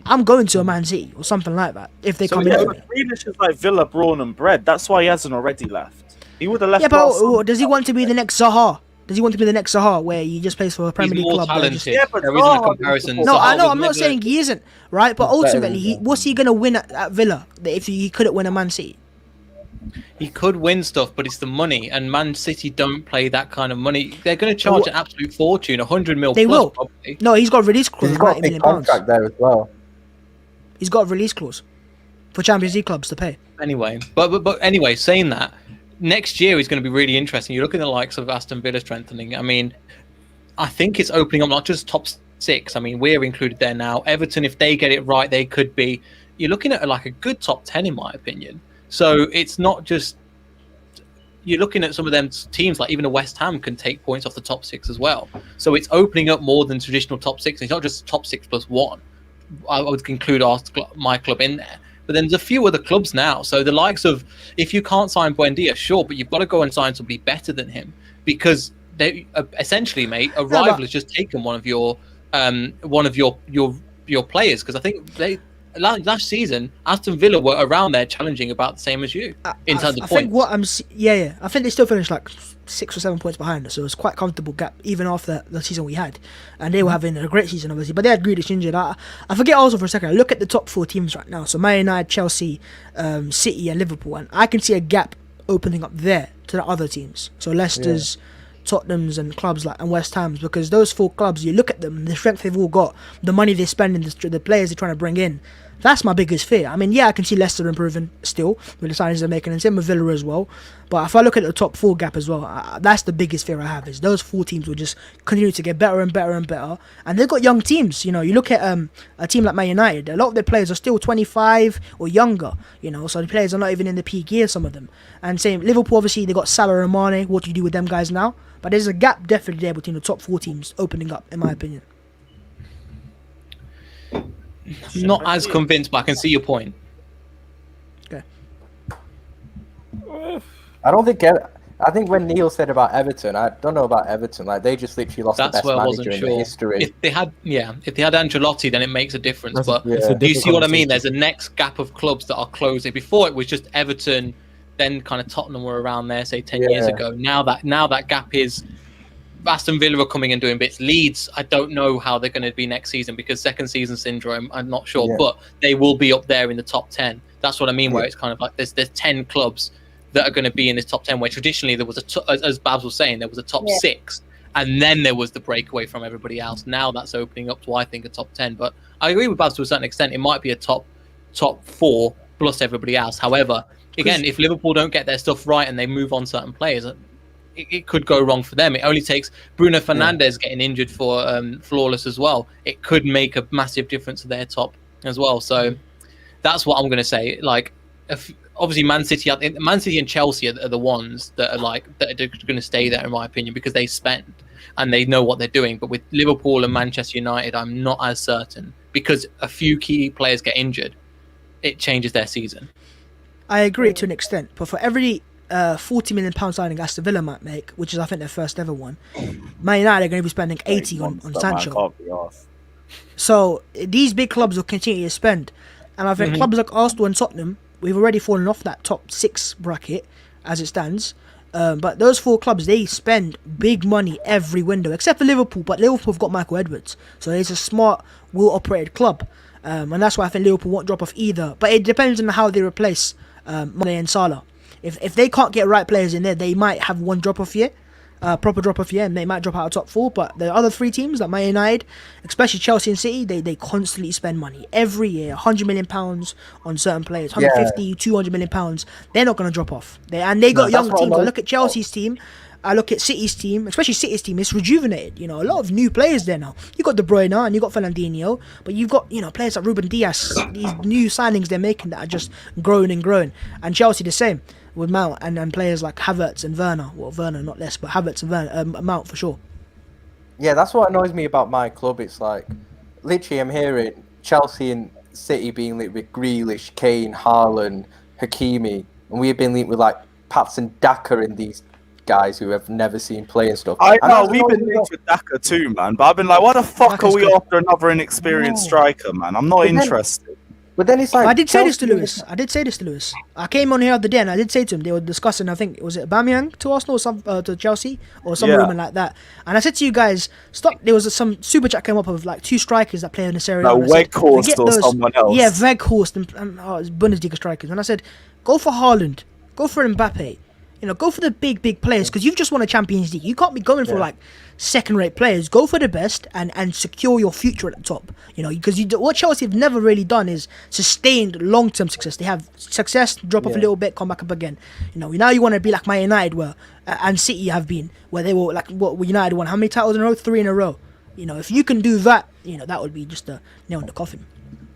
I'm going to a Man City or something like that if they come in. Grealish is like Villa, brawn and bred. That's why he hasn't already left. He would have left. Yeah, but does he want to be the next Zaha? Does he want to be the next Zaha, where he just plays for a Premier League club? Talented. But there isn't a comparison. No, I know. I'm not saying he isn't, right? But ultimately, what's he going to win at Villa if he couldn't win a Man City? He could win stuff, but it's the money, and Man City don't play that kind of money. They're going to charge an absolute fortune, 100 mil. They plus, will. Probably. No, he's got a release clause. He's got a big contract there as well. He's got a release clause for Champions League clubs to pay. Anyway, but anyway, saying that, next year is going to be really interesting. You're looking at the likes of Aston Villa strengthening. I mean, I think it's opening up not just top 6. I mean, we're included there now. Everton, if they get it right, they could be. You're looking at like a good top 10, in my opinion. So it's not just. You're looking at some of them teams, like even a West Ham can take points off the top 6 as well. So it's opening up more than traditional top 6. It's not just top 6 plus 1. I would include my club in there. But then there's a few other clubs now. So the likes of, if you can't sign Buendia, sure, but you've got to go and sign somebody better than him, because they essentially, mate, a rival has just taken one of your players. Because I think last season, Aston Villa were around there challenging about the same as you in terms of points. I think I think they still finished like 6 or 7 points behind us, so it was quite a comfortable gap even after the season we had, and they were having a great season obviously, but they had Grealish injured. I forget also for a second. I look at the top 4 teams right now, so Man United, Chelsea, City, and Liverpool, and I can see a gap opening up there to the other teams. So Leicester's, Tottenham's, and clubs like and West Ham's, because those 4 clubs, you look at them, the strength they've all got, the money they spend, and the players they're trying to bring in. That's my biggest fear. I mean, I can see Leicester improving still with the signings they're making, and same with Villa as well. But if I look at the top 4 gap as well, that's the biggest fear I have, is those 4 teams will just continue to get better and better and better. And they've got young teams. You know, you look at a team like Man United, a lot of their players are still 25 or younger, you know, so the players are not even in the peak years, some of them. And same, Liverpool, obviously, they got Salah and Mane. What do you do with them guys now? But there's a gap definitely there between the top 4 teams opening up, in my opinion. I'm not as convinced, but I can see your point. Okay. I don't think. I think when Neil said about Everton, I don't know about Everton. Like, they just literally lost the best manager in history. If they had Ancelotti, then it makes a difference. But Yeah. do you see what I mean? There's a next gap of clubs that are closing. Before it was just Everton, then kind of Tottenham were around there, say 10 years ago. Now that gap is. Aston Villa are coming and doing bits. Leeds, I don't know how they're going to be next season, because second season syndrome, I'm not sure, but they will be up there in the top 10. That's what I mean, where it's kind of like there's 10 clubs that are going to be in this top 10, where traditionally there was as Babs was saying, there was a top 6, and then there was the breakaway from everybody else. Now that's opening up to, I think, a top 10. But I agree with Babs to a certain extent. It might be a top 4 plus everybody else. However, again, if Liverpool don't get their stuff right and they move on certain players, it could go wrong for them. It only takes Bruno Fernandes getting injured for Flawless as well. It could make a massive difference to their top as well. So that's what I'm going to say. Like, obviously, Man City and Chelsea are the ones that are going to stay there, in my opinion, because they spend and they know what they're doing. But with Liverpool and Manchester United, I'm not as certain, because a few key players get injured, it changes their season. I agree to an extent, but for every £40 million signing Aston Villa might make, which is I think their first ever one, Man United are going to be spending 80 on Sancho. So these big clubs will continue to spend, and I think clubs like Arsenal and Tottenham, we've already fallen off that top 6 bracket as it stands. But those 4 clubs, they spend big money every window, except for Liverpool. But Liverpool have got Michael Edwards, so it's a smart, well-operated club, and that's why I think Liverpool won't drop off either. But it depends on how they replace Mane and Salah. If they can't get right players in there, they might have one drop-off year, proper drop-off year, and they might drop out of top 4. But the other 3 teams, like Man United, especially Chelsea and City, they constantly spend money. Every year, £100 million on certain players, 150, £200 million. They're not going to drop off. They got young teams. I look at Chelsea's team, I look at City's team, especially City's team, it's rejuvenated. You know, a lot of new players there now. You got De Bruyne and you got Fernandinho, but you've got, you know, players like Ruben Dias, these new signings they're making that are just growing and growing. And Chelsea the same with Mount and players like Havertz and Werner. Well, Werner not less, but Havertz and Werner, Mount for sure. Yeah, that's what annoys me about my club. It's like, literally, I'm hearing Chelsea and City being linked with Grealish, Kane, Haaland, Hakimi, and we've been linked with like Patson Daka and these guys who have never seen play and stuff. I know, we've been linked with Daka too, man, but I've been like, why the fuck Daka's are we after another inexperienced striker, man? I'm not interested. But then it's like, I did say this to Lewis. I came on here the other day and I did say to him, they were discussing, I think, was it Aubameyang to Arsenal or to Chelsea or some rumour like that. And I said to you guys, stop. There was some super chat came up of like 2 strikers that play in this area. No, Weghorst or someone else. Yeah, Weghorst and it's Bundesliga strikers. And I said, go for Haaland, go for Mbappe. You know, go for the big players because you've just won a Champions League. You can't be going for like second-rate players. Go for the best and secure your future at the top. You know, because what Chelsea have never really done is sustained long-term success. They have success, drop off a little bit, come back up again. You know, now you want to be like Man United where and City have been, where they were like what United won how many titles in a row? 3 in a row. You know, if you can do that, you know, that would be just a nail in the coffin.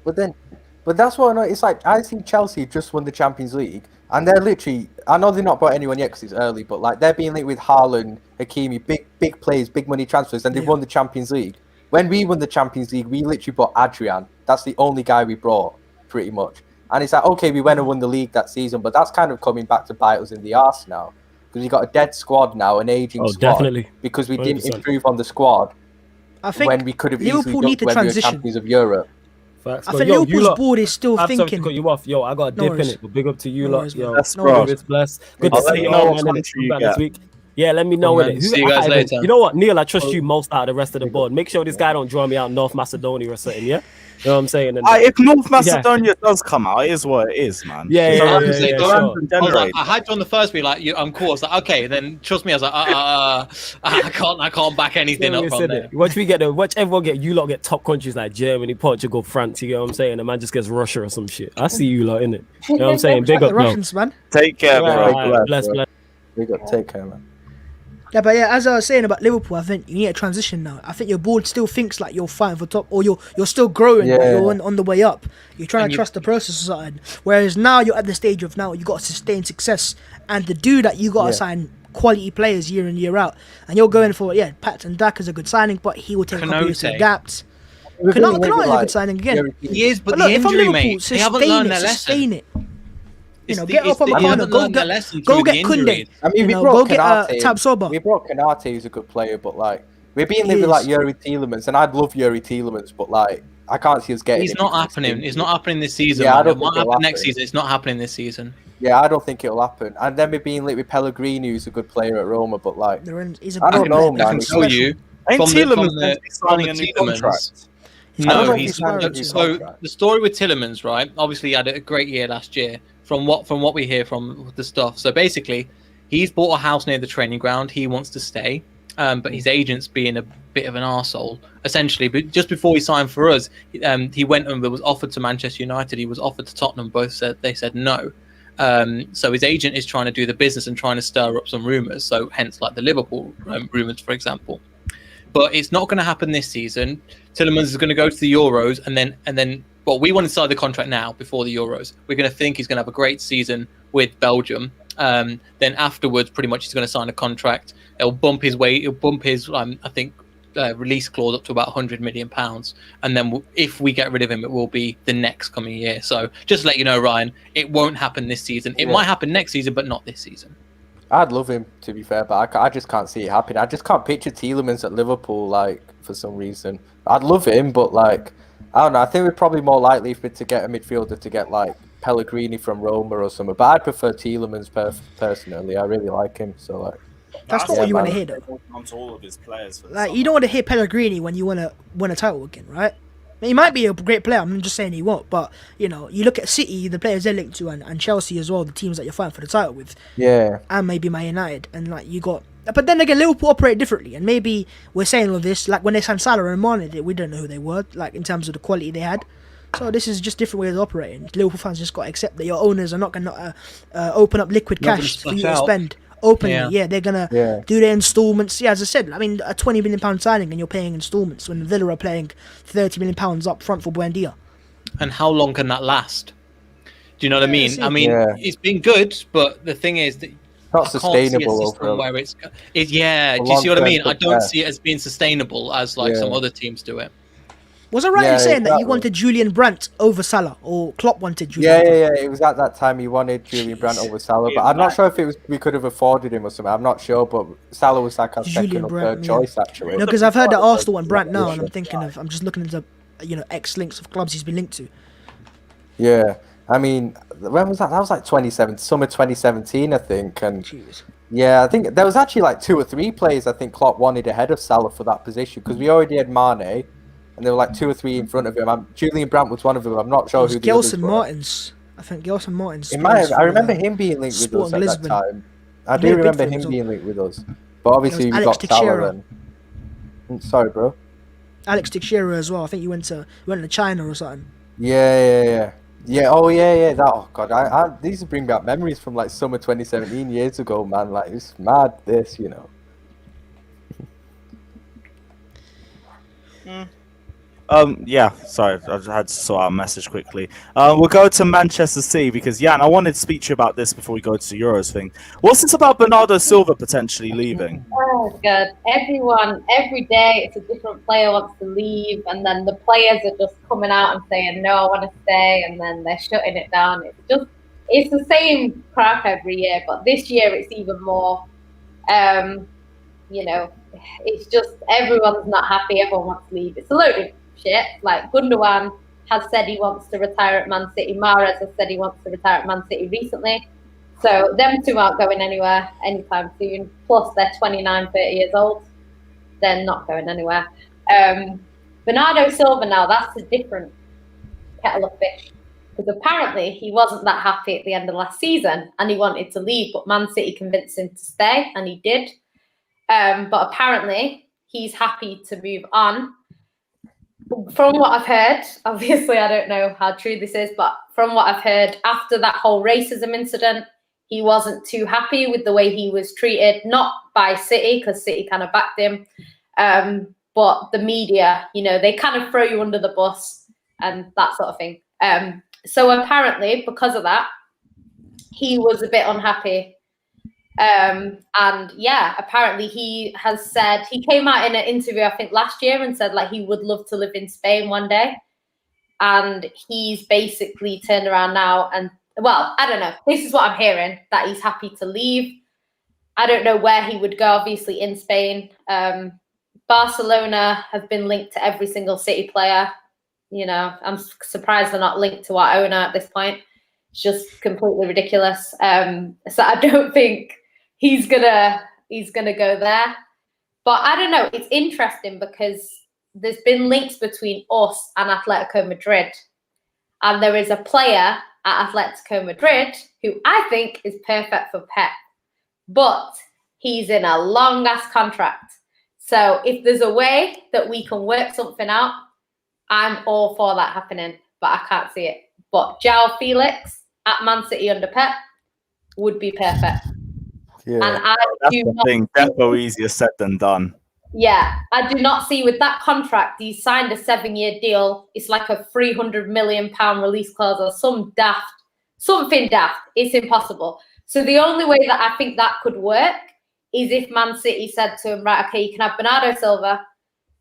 But that's what I know. It's like I see Chelsea just won the Champions League, and they're literally. I know they've not bought anyone yet because it's early, but like they're being linked with Haaland, Hakimi, big players, big money transfers, and they've won the Champions League. When we won the Champions League, we literally bought Adrian. That's the only guy we brought, pretty much. And it's like, okay, we went and won the league that season, but that's kind of coming back to bite us in the arse now because we got a dead squad now, an aging squad, definitely. because we 100%. didn't improve on the squad. I think when we could have Liverpool easily need to done when we were transition. champions of Europe. Facts. I But think yo, you Liverpool's lot- board is still I have something thinking. to cut you off. Yo, I got a No dip in worries. it. But big up to you No lot. worries, Yo, man. That's No bro. worries. it's blessed. Good I'll to let see you you know all, what man. commentary you Back get. this week. Yeah, let me know Cool, with man. it. See you guys later. You know what, Neil? I trust you most out of the rest of the board. Make sure this guy don't draw me out North Macedonia or something. Yeah, you know what I'm saying? And If North Macedonia does come out, it is what it is, man. Yeah, It's yeah, a yeah, random- yeah, it's a sure. random I was generator. like, I had you on the first week, like, I'm cool. I was like, okay, then trust me. I was like, I can't back anything Yeah, up we from said there. it. Watch everyone get, you lot get top countries like Germany, Portugal, France, you know what I'm saying? The man just gets Russia or some shit. I see you lot in it. You know what I'm saying? Big Like up, the bro. Russians, man. Take care, Yeah, bro. alright, bless. We got to take care, man. Yeah, but yeah, as I was saying about Liverpool, I think you need a transition now. I think your board still thinks like you're fighting for top, or you're still growing, like Yeah. you're on the way up. You're trying And to you- trust the process or something. Whereas now you're at the stage of now you got to sustain success, and to do that you got to sign quality players year in year out. And you're going for Patson Dak is a good signing, but he will take a couple years to Kanote. adapt. We're Canard being is a linked good with, signing again. He is, but But the look, if I'm injury, Liverpool, mate, they haven't learned their lesson. sustain it. You know, It's get the- up on it's the- McConnell, they haven't go learned their get lesson go through get the Kunde. injuries. I mean, You we know, brought go get Canate. Tab Soba. We brought Canate, who's a good player, but like we're being He linked with like is. Yuri Tielemans, and I'd love Yuri Tielemans, but like I can't see us getting. He's it not because happening. it's It's not happening this season. Yeah, I man. don't It might think it'll happen next happen. season. It's not happening this season. Yeah, I don't think it'll happen. And then we're being linked with Pellegrini, who's a good player at Roma, but like He's I don't good know, player, man. I can he's tell special. you. Ain't From the- Tielemans from the- meant to be signing a from new the Tielemans. contract? He's I don't good. know if He's he's signed a good. new So contract. the story with Tielemans, right? Obviously, he had a great year last year. From what we hear from the stuff. So basically, he's bought a house near the training ground. He wants to stay, but his agent's being a bit of an arsehole, essentially. But just before he signed for us, he went and was offered to Manchester United. He was offered to Tottenham. Both said no. So his agent is trying to do the business and trying to stir up some rumours. So hence, like the Liverpool rumours, for example. But it's not going to happen this season. Tielemans is going to go to the Euros, and then. Well, we want to sign the contract now before the Euros. We're going to think he's going to have a great season with Belgium. Then afterwards, pretty much he's going to sign a contract. It'll bump his release clause up to about £100 million. And then if we get rid of him, it will be the next coming year. So just to let you know, Ryan, it won't happen this season. It might happen next season, but not this season. I'd love him, to be fair, but I just can't see it happening. I just can't picture Tielemans at Liverpool, like, for some reason. I'd love him, but, like, I don't know. I think we're probably more likely to get a midfielder to get, like, Pellegrini from Roma or something. But I'd prefer Tielemans personally. I really like him, so, like... That's not what you want to hear, though. On to all of his players for the Like summer. you don't want to hear Pellegrini when you want to win a title again, right? I mean, he might be a great player. I'm just saying he won't. But you know, you look at City, the players they're linked to, and Chelsea as well, the teams that you're fighting for the title with, Yeah. and maybe Man United, and like you got. But then again, Liverpool operate differently, and maybe we're saying all this like when they signed Salah and Mane, we don't know who they were, like in terms of the quality they had. So this is just different ways of operating. Liverpool fans just got to accept that your owners are not going to open up liquid Not gonna cash for splash you to out. spend openly. Yeah. Yeah, they're gonna Yeah. do their installments. Yeah, as I said, I mean a £20 million signing and you're paying installments when Villa are paying £30 million up front for Buendia. And how long can that last? Do you know what I mean? see. I mean, Yeah. it's been good, but the thing is that Not I can't see a sustainable system overall. where it's yeah. Do you see what I long-term mean? I don't yeah. see it as being sustainable as like some Yeah. other teams do it. Was I right in Yeah, saying that you exactly. wanted Julian Brandt over Salah, or Klopp wanted Julian? Yeah. It was at that time he wanted Julian Brandt over Salah, but I'm not sure if it was we could have afforded him or something. I'm not sure, but Salah was like our Julian second or Brandt, third yeah. choice actually. No, because I've heard that Arsenal want Brandt now, and I'm thinking of I'm just looking into X links of clubs he's been linked to. Yeah, I mean, when was that? That was like 2017, summer 2017, I think. And Jeez. yeah, I think there was actually like 2 or 3 players I think Klopp wanted ahead of Salah for that position because we already had Mane, and there were like 2 or 3 in front of him. Julian Brandt was one of them. I'm not sure who the others Gelson were. Martins. I think Gelson Martins. It might have, plays I remember for, him being linked with us Sporting at Lisbon. that time. I He do made a bid remember for him him as well. being linked with us. But obviously, we Alex got Salah Teixeira. then. Sorry, bro. Alex Teixeira as well. I think you went to China or something. Yeah. Oh, yeah. That. Oh God, these bring back memories from like summer 2017 years ago, man. Like it's mad. This, you know. Yeah, sorry, I just had to sort out a message quickly. We'll go to Manchester City because, Jan, I wanted to speak to you about this before we go to the Euros thing. What's this about Bernardo Silva potentially leaving? Oh God! Every day, it's a different player wants to leave, and then the players are just coming out and saying, "No, I want to stay," and then they're shutting it down. It's the same crap every year, but this year it's even more. You know, it's just everyone's not happy. Everyone wants to leave. It's a load of shit. Like Gundogan has said he wants to retire at Man City. Mahrez has said he wants to retire at Man City recently. So them two aren't going anywhere anytime soon. Plus they're 29, 30 years old. They're not going anywhere. Bernardo Silva now, that's a different kettle of fish. Because apparently he wasn't that happy at the end of last season and he wanted to leave, but Man City convinced him to stay and he did. But apparently he's happy to move on. From what I've heard, obviously I don't know how true this is, but from what I've heard, after that whole racism incident, he wasn't too happy with the way he was treated, not by City, because City kind of backed him, but the media, you know, they kind of throw you under the bus and that sort of thing. So apparently, because of that, he was a bit unhappy. And yeah, apparently he has said, he came out in an interview, I think last year, and said like he would love to live in Spain one day. And he's basically turned around now and, well, I don't know. This is what I'm hearing, that he's happy to leave. I don't know where he would go, obviously in Spain. Barcelona have been linked to every single City player. You know, I'm surprised they're not linked to our owner at this point. It's just completely ridiculous. So I don't think he's gonna go there. But I don't know. It's interesting because there's been links between us and Atletico Madrid, and there is a player at Atletico Madrid who I think is perfect for Pep, but he's in a long ass contract. So if there's a way that we can work something out, I'm all for that happening, but I can't see it. But João Felix at Man City under Pep would be perfect. Yeah. And I That's do the not thing. Definitely easier said than done. Yeah, I do not see with that contract. He signed a 7-year deal. It's like a £300 million release clause or something daft. It's impossible. So the only way that I think that could work is if Man City said to him, right, okay, you can have Bernardo Silva,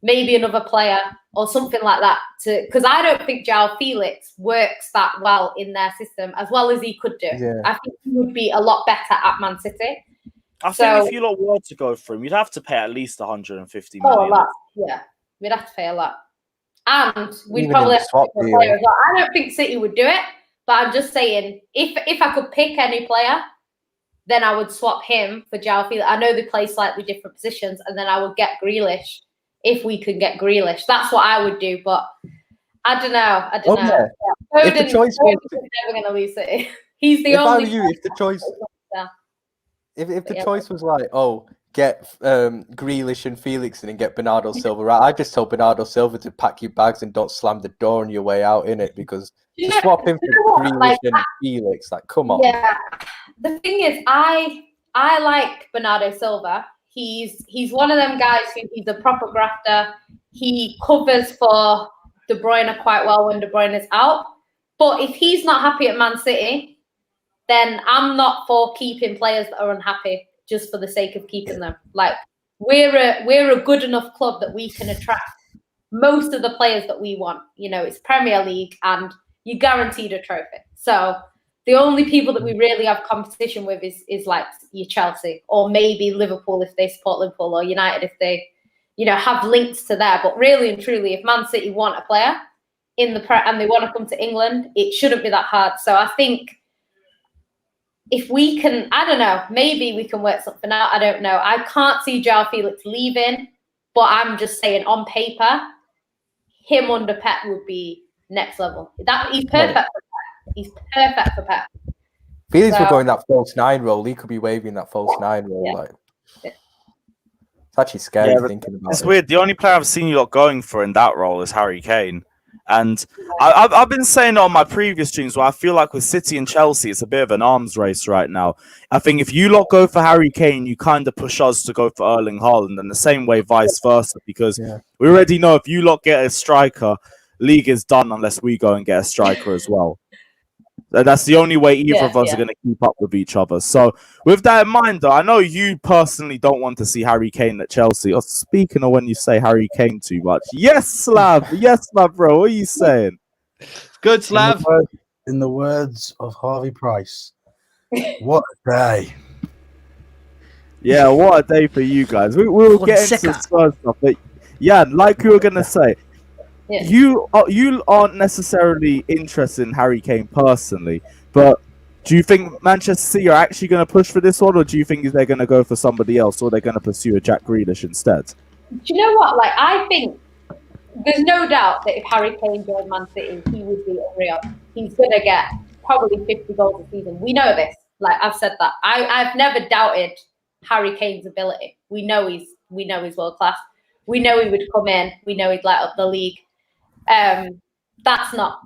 maybe another player or something like that. Because I don't think João Felix works that well in their system as well as he could do. Yeah. I think he would be a lot better at Man City. I think if you lot were to go for him, you'd have to pay at least 150 million. Oh, a lot. Yeah, we'd have to pay a lot. And we'd Even probably in have to swap pay a deal. player as well. I don't think City would do it, but I'm just saying, if I could pick any player, then I would swap him for João Felix. I know they play slightly different positions, and then I would get Grealish if we could get Grealish. That's what I would do, but I don't know. Yeah. If the choice was, Foden's never going to lose City. He's the if I only. were you, if the choice, if the choice was like, oh, get Grealish and Felix in and get Bernardo Silva, right? I just told Bernardo Silva to pack your bags and don't slam the door on your way out in it, because to swap him for Grealish and Felix, like, come on. Yeah, the thing is, I like Bernardo Silva. He's one of them guys who he's a proper grafter. He covers for De Bruyne quite well when De Bruyne is out. But if he's not happy at Man City, then I'm not for keeping players that are unhappy just for the sake of keeping them. Like, we're a good enough club that we can attract most of the players that we want. You know, it's Premier League and you're guaranteed a trophy. So the only people that we really have competition with is like your Chelsea or maybe Liverpool if they support Liverpool, or United if they, you know, have links to there. But really and truly, if Man City want a player in the and they want to come to England, it shouldn't be that hard. So I think if we can, I don't know, maybe we can work something out. I don't know. I can't see João Felix leaving, but I'm just saying on paper, him under Pep would be next level. He's perfect for Pep. He's perfect for Pep. Felix So- will go in that false 9 role. He could be waving that false 9 role. Yeah. Like, it's actually scary but thinking about it's it. weird. The only player I've seen you lot going for in that role is Harry Kane. And I've been saying on my previous streams where I feel like with City and Chelsea, it's a bit of an arms race right now. I think if you lot go for Harry Kane, you kind of push us to go for Erling Haaland, and the same way vice versa, because we already know if you lot get a striker, league is done unless we go and get a striker as well. That's the only way either of us are going to keep up with each other. So, with that in mind, though, I know you personally don't want to see Harry Kane at Chelsea. Speaking of when you say Harry Kane too much, yes, Slav, yes, my bro. What are you saying? Good, Slav. In the words of Harvey Price, what a day. Yeah, what a day for you guys. We will get into Spurs stuff, but yeah, like you were going to say, you aren't necessarily interested in Harry Kane personally, but do you think Manchester City are actually going to push for this one, or do you think they're going to go for somebody else, or they're going to pursue a Jack Grealish instead? Do you know what? Like, I think there's no doubt that if Harry Kane joined Man City, he would be unreal. He's going to get probably 50 goals a season. We know this. Like, I've said that. I've never doubted Harry Kane's ability. We know he's world class. We know he would come in. We know he'd light up the league. That's not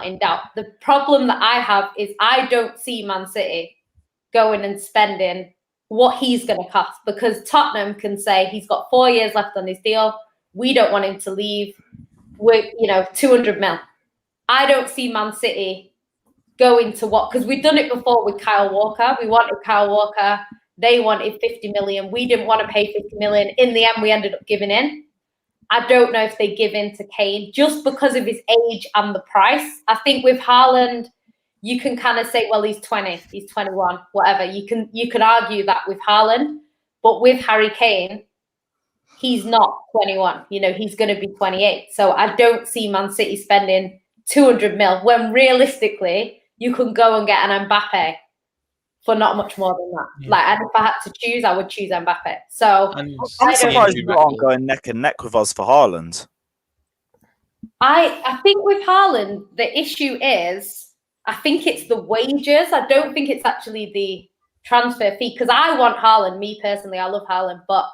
in doubt. The problem that I have is I don't see Man City going and spending what he's going to cost, because Tottenham can say he's got 4 years left on his deal. We don't want him to leave. We're 200 mil. I don't see Man City going to what, because we've done it before with Kyle Walker. We wanted Kyle Walker. They wanted 50 million. We didn't want to pay 50 million. In the end, we ended up giving in. I don't know if they give in to Kane just because of his age and the price. I think with Haaland, you can kind of say, well, he's 20, he's 21, whatever. You can argue that with Haaland, but with Harry Kane, he's not 21. He's going to be 28. So I don't see Man City spending 200 mil when realistically you can go and get an Mbappe for not much more than that. Yeah. Like, and if I had to choose, I would choose Mbappe. So I'm surprised you aren't going neck and neck with us for Haaland. I think with Haaland, the issue is, I think it's the wages. I don't think it's actually the transfer fee, because I want Haaland. Me personally, I love Haaland, but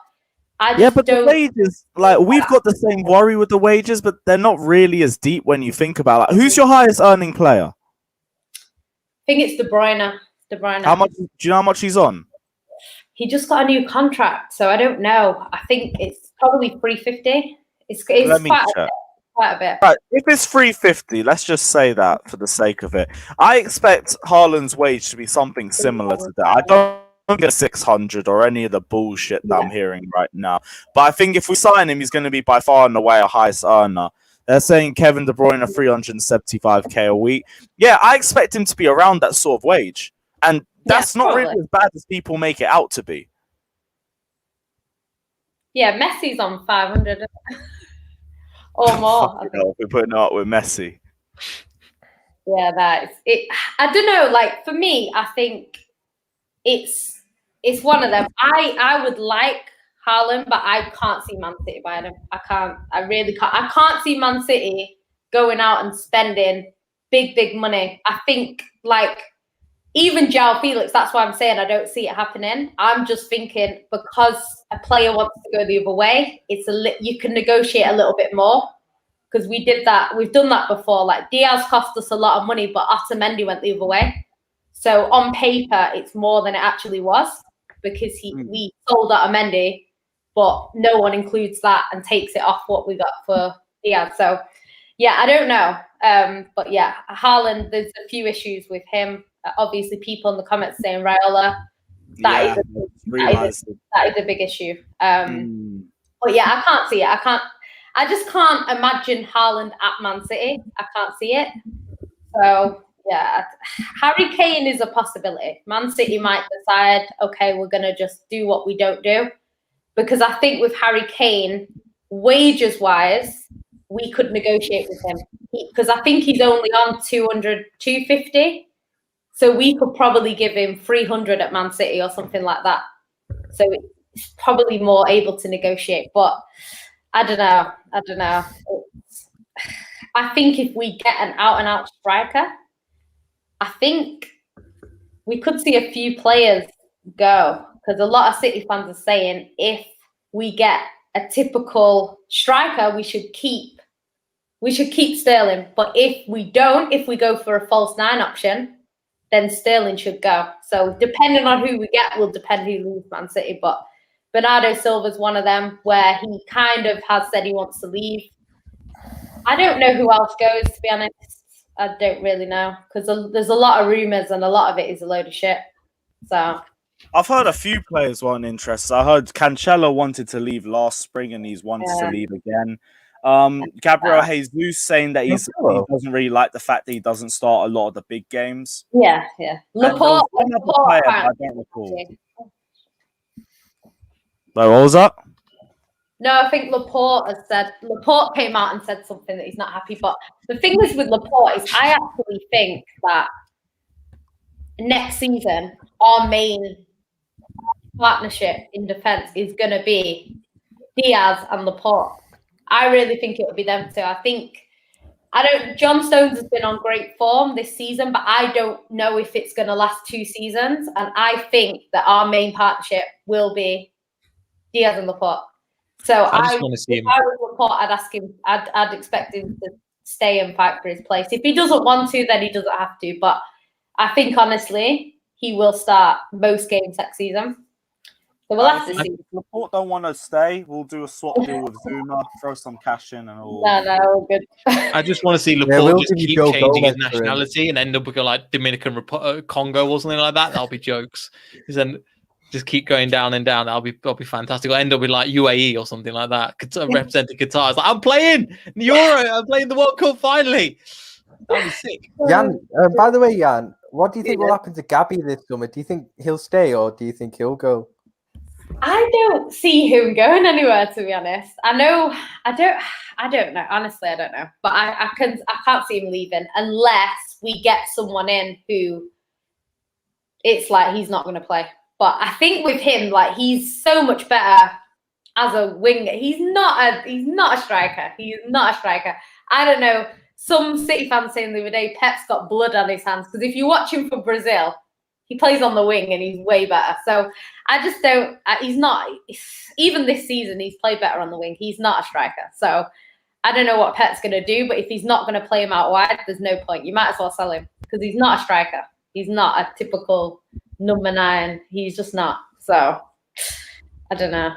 I just but don't. The wages, like, we've got the same worry with the wages, but they're not really as deep when you think about it. Who's your highest earning player? I think it's De Bruyne. How much? Do you know how much he's on? He just got a new contract, so I don't know. I think it's probably 350. It's quite a bit. Right, if it's 350, let's just say that for the sake of it. I expect Haaland's wage to be something similar to that. I don't get 600 or any of the bullshit that I'm hearing right now. But I think if we sign him, he's going to be by far and away our highest earner. They're saying Kevin De Bruyne 375k a week. Yeah, I expect him to be around that sort of wage. And that's not really as bad as people make it out to be. Yeah, Messi's on 500 or more. We're putting it up with Messi. Yeah, that is it. I don't know. Like, for me, I think it's one of them. I would like Haaland, but I can't see Man City buying him. I really can't. I can't see Man City going out and spending big money. I think, like, even João Felix, that's why I'm saying I don't see it happening. I'm just thinking, because a player wants to go the other way, you can negotiate a little bit more, because we did that. We've done that before. Like, Diaz cost us a lot of money, but Otamendi went the other way. So on paper, it's more than it actually was, because we sold Otamendi, but no one includes that and takes it off what we got for Diaz. So yeah, I don't know. But yeah, Haaland, there's a few issues with him. Obviously, people in the comments saying Raiola. That is a big issue. But yeah, I can't see it. I just can't imagine Haaland at Man City. I can't see it. So yeah, Harry Kane is a possibility. Man City might decide, okay, we're going to just do what we don't do. Because I think with Harry Kane, wages-wise, we could negotiate with him. Because I think he's only on 250. So we could probably give him 300 at Man City or something like that. So it's probably more able to negotiate. But I don't know. I think if we get an out-and-out striker, I think we could see a few players go, because a lot of City fans are saying if we get a typical striker, we should keep Sterling. But if we don't, if we go for a false 9 option, then Sterling should go. So depending on who we get will depend who leaves Man City. But Bernardo Silva's one of them where he kind of has said he wants to leave. I don't know who else goes, to be honest. I don't really know, because there's a lot of rumours and a lot of it is a load of shit. So I've heard a few players weren't interested. I heard Cancelo wanted to leave last spring and he's wanted to leave again. Gabriel Jesus saying that he doesn't really like the fact that he doesn't start a lot of the big games. Yeah. Laporte, player, I don't recall. But what was that? No, I think Laporte came out and said something that he's not happy. But the thing is with Laporte is I actually think that next season our main partnership in defence is going to be Diaz and Laporte. I really think it would be them two. John Stones has been on great form this season, but I don't know if it's going to last 2 seasons. And I think that our main partnership will be Diaz and Laporte. So I just want to see him. If I was Laporte, I'd ask him. I'd expect him to stay and fight for his place. If he doesn't want to, then he doesn't have to. But I think honestly, he will start most games next season. So we'll have to see. If Laporte don't want to stay, we'll do a swap deal with Zuma, throw some cash in, and all. No, all good. I just want to see Laporte just keep changing his nationality and end up looking like Dominican Congo or something like that. That'll be jokes. Then just keep going down and down. That'll be fantastic. I'll end up with like UAE or something like that. Representing Qatar. It's like, I'm playing the Euro. I'm playing the World Cup finally. That'll be sick. Jan, by the way, Jan, what do you think will happen to Gabby this summer? Do you think he'll stay or do you think he'll go? I don't see him going anywhere, to be honest. I don't know. Honestly, I don't know. But I can't see him leaving unless we get someone in who it's like he's not going to play. But I think with him, like, he's so much better as a winger. He's not a striker. He's not a striker. I don't know. Some City fans saying the other day, Pep's got blood on his hands, because if you watch him for Brazil, he plays on the wing and he's way better. So I just don't. He's not. Even this season, he's played better on the wing. He's not a striker. So I don't know what Pep's going to do. But if he's not going to play him out wide, there's no point. You might as well sell him, because he's not a striker. He's not a typical number 9. He's just not. So I don't know.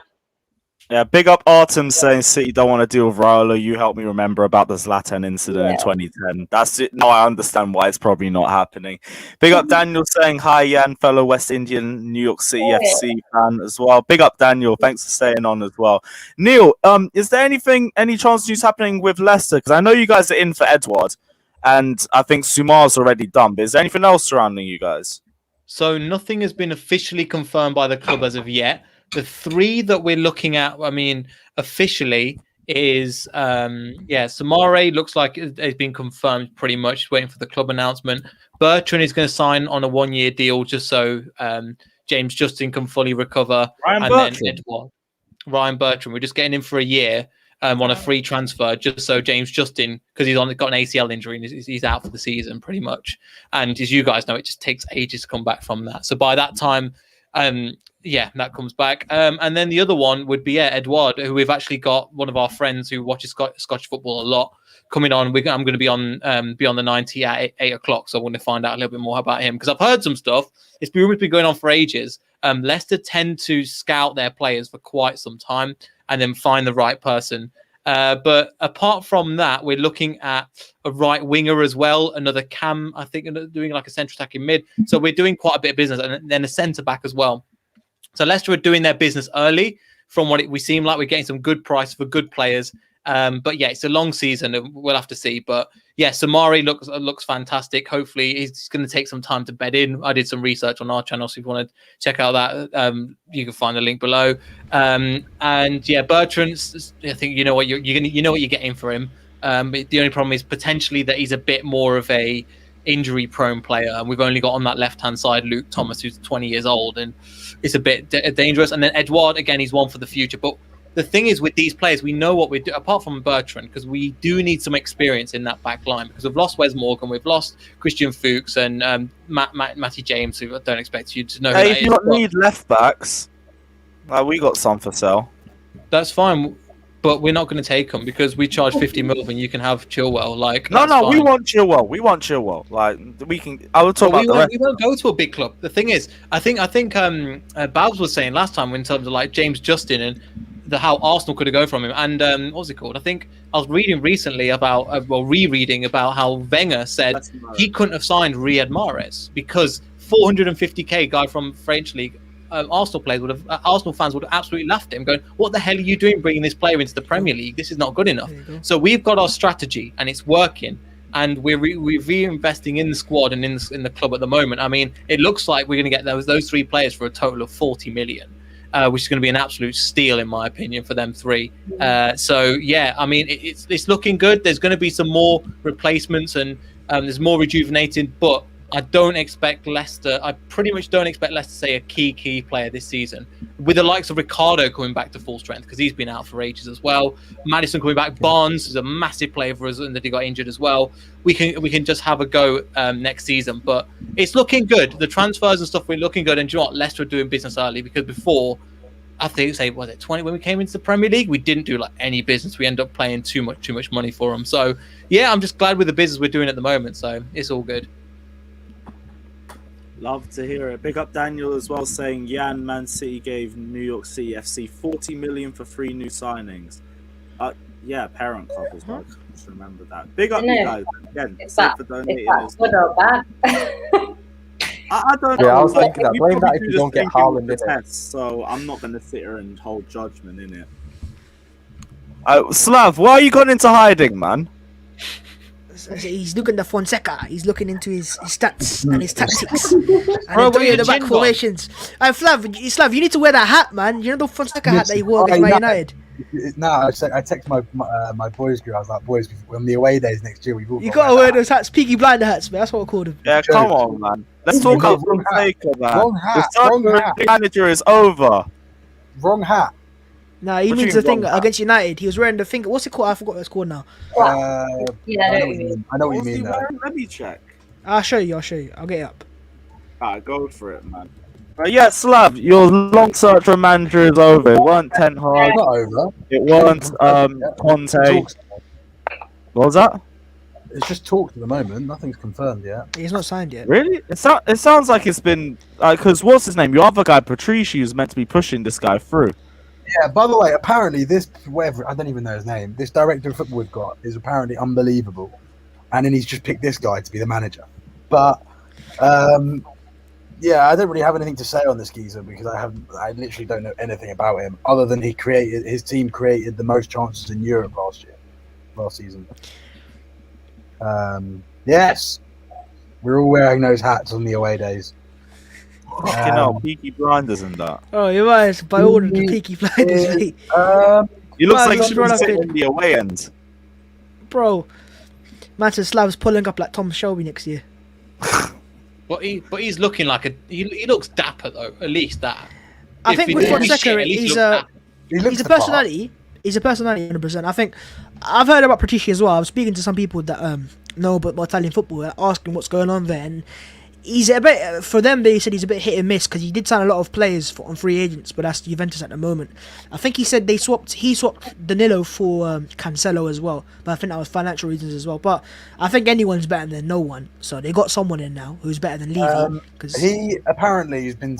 Yeah, big up Artem saying City don't want to deal with Raiola. You helped me remember about the Zlatan incident in 2010. That's it. Now I understand why it's probably not happening. Big up Daniel saying hi, Jan, fellow West Indian New York City FC fan as well. Big up Daniel. Thanks for staying on as well. Neil, is there any chance news happening with Leicester? Because I know you guys are in for Edouard, and I think Sumar's already done. But is there anything else surrounding you guys? So nothing has been officially confirmed by the club as of yet. The 3 that we're looking at, I mean, officially is, Samare looks like it's been confirmed pretty much, waiting for the club announcement. Bertrand is going to sign on a 1-year deal just so James Justin can fully recover. Ryan Bertrand, we're just getting him for a year on a free transfer just so James Justin, because he's got an ACL injury and he's out for the season pretty much. And as you guys know, it just takes ages to come back from that. So by that time, that comes back. And then the other one would be Edouard, who we've actually got one of our friends who watches Scottish football a lot coming on. I'm going to be on the 90 at 8 o'clock, so I want to find out a little bit more about him, because I've heard some stuff. It's been going on for ages. Leicester tend to scout their players for quite some time and then find the right person. But apart from that, we're looking at a right winger as well, another cam, I think, doing like a central attacking mid. So we're doing quite a bit of business, and then a centre back as well. So Leicester are doing their business early. From what we seem like, we're getting some good price for good players. But yeah, it's a long season, and we'll have to see. But yeah, Samari looks fantastic. Hopefully, he's going to take some time to bed in. I did some research on our channel, so if you want to check out that, you can find the link below. And yeah, Bertrand, I think you know what you're getting for him. But the only problem is potentially that he's a bit more of a injury-prone player, and we've only got on that left-hand side Luke Thomas, who's 20 years old, and it's a bit dangerous. And then Edouard, again, he's one for the future, but the thing is with these players, we know what we do, apart from Bertrand, because we do need some experience in that back line, because we've lost Wes Morgan, we've lost Christian Fuchs and Matty James, who I don't expect you to know. Hey, if you don't need left backs, we got some for sale. That's fine, but we're not going to take them because we charge 50 mil and you can have Chilwell. Like, No, that's we fine. want Chilwell. We want Chilwell. Like, we can. I will talk But about we won't go to a big club. The thing is, I think Babs was saying last time in terms of like James Justin and how Arsenal could have go from him. And what was it called? I think I was reading recently about, rereading about how Wenger said he couldn't have signed Riyad Mahrez because 450k guy from French league. Arsenal fans would have absolutely laughed at him, going, "What the hell are you doing, bringing this player into the Premier League? This is not good enough." So we've got our strategy, and it's working, and we're reinvesting in the squad and in the club at the moment. I mean, it looks like we're going to get those three players for a total of 40 million, which is going to be an absolute steal, in my opinion, for them three. So yeah, I mean, it's looking good. There's going to be some more replacements, and there's more rejuvenating, but I don't expect Leicester. I pretty much don't expect Leicester to say a key player this season, with the likes of Ricardo coming back to full strength because he's been out for ages as well. Madison coming back. Barnes is a massive player for us, and that he got injured as well. We can just have a go next season, but it's looking good. The transfers and stuff, we're looking good. And do you know what? Leicester are doing business early because before, I think was it 20 when we came into the Premier League, we didn't do like any business. We ended up paying too much money for them. So yeah, I'm just glad with the business we're doing at the moment. So it's all good. Love to hear it. Big up Daniel as well, saying Man City gave New York City FC 40 million for 3 new signings. Parent club as well. Just remember that. Big up you guys again. For donating as good or bad? I don't Yeah, know. I was thinking that. we Blame that probably if do you the don't get same thing Haaland with the in it. test, so I'm not going to sit here and hold judgment in it. Slav, why are you gone into hiding, man? He's looking at Fonseca. He's looking into his stats and his tactics. And Bro, doing where the your back chin formations. Slav, you need to wear that hat, man. You know the Fonseca hat that he wore against Man United. I text my boys group. I was like, boys, on the away days next year, we've all You gotta wear those hats, Peaky Blinder hats, man. That's what I called them. Yeah, come on, man. Let's talk about Fonseca, man. Wrong hat. The Wrong hat. manager is over. Wrong hat. Nah, he What means you the mean, thing wrong against United. He was wearing the thing. What's it called? I forgot what it's called now. Yeah, I know what you mean. I know what you What's he mean. Though. wearing? Let me check. I'll show you. I'll get it up. Alright, go for it, man. Yeah, Slav, your long search for a manager is over. It weren't Ten Hag. Not over. It weren't Conte. What was that? It's just talked at the moment. Nothing's confirmed yet. He's not signed yet. Really? It sounds like it's been because what's his name? Your other guy, Patrici, is meant to be pushing this guy through. Yeah. By the way, apparently this whatever I don't even know his name. This director of football we've got is apparently unbelievable, and then he's just picked this guy to be the manager. But yeah, I don't really have anything to say on this geezer because I literally don't know anything about him other than his team created the most chances in Europe last season. Yes, we're all wearing those hats on the away days. Fucking hell, Peaky Blinders and that. Oh, you're right. By order the Peaky Blinders, mate. He looks Man, like let's he's run up sitting in. in the away end. Bro, Manchester Slav's pulling up like Tom Shelby next year. But he's looking like he looks dapper though. At least that. I If think he with don't be Fonseca, shit, at least he's he looks dapper. he's a personality. He's a personality 100%. I think I've heard about Patrici as well. I was speaking to some people that know about Italian football, asking what's going on there, and he's a bit. For them, they said he's a bit hit and miss because he did sign a lot of players on free agents, but that's Juventus at the moment. I think he said he swapped Danilo for Cancelo as well, but I think that was financial reasons as well. But I think anyone's better than no one, so they got someone in now who's better than Levy. He apparently has been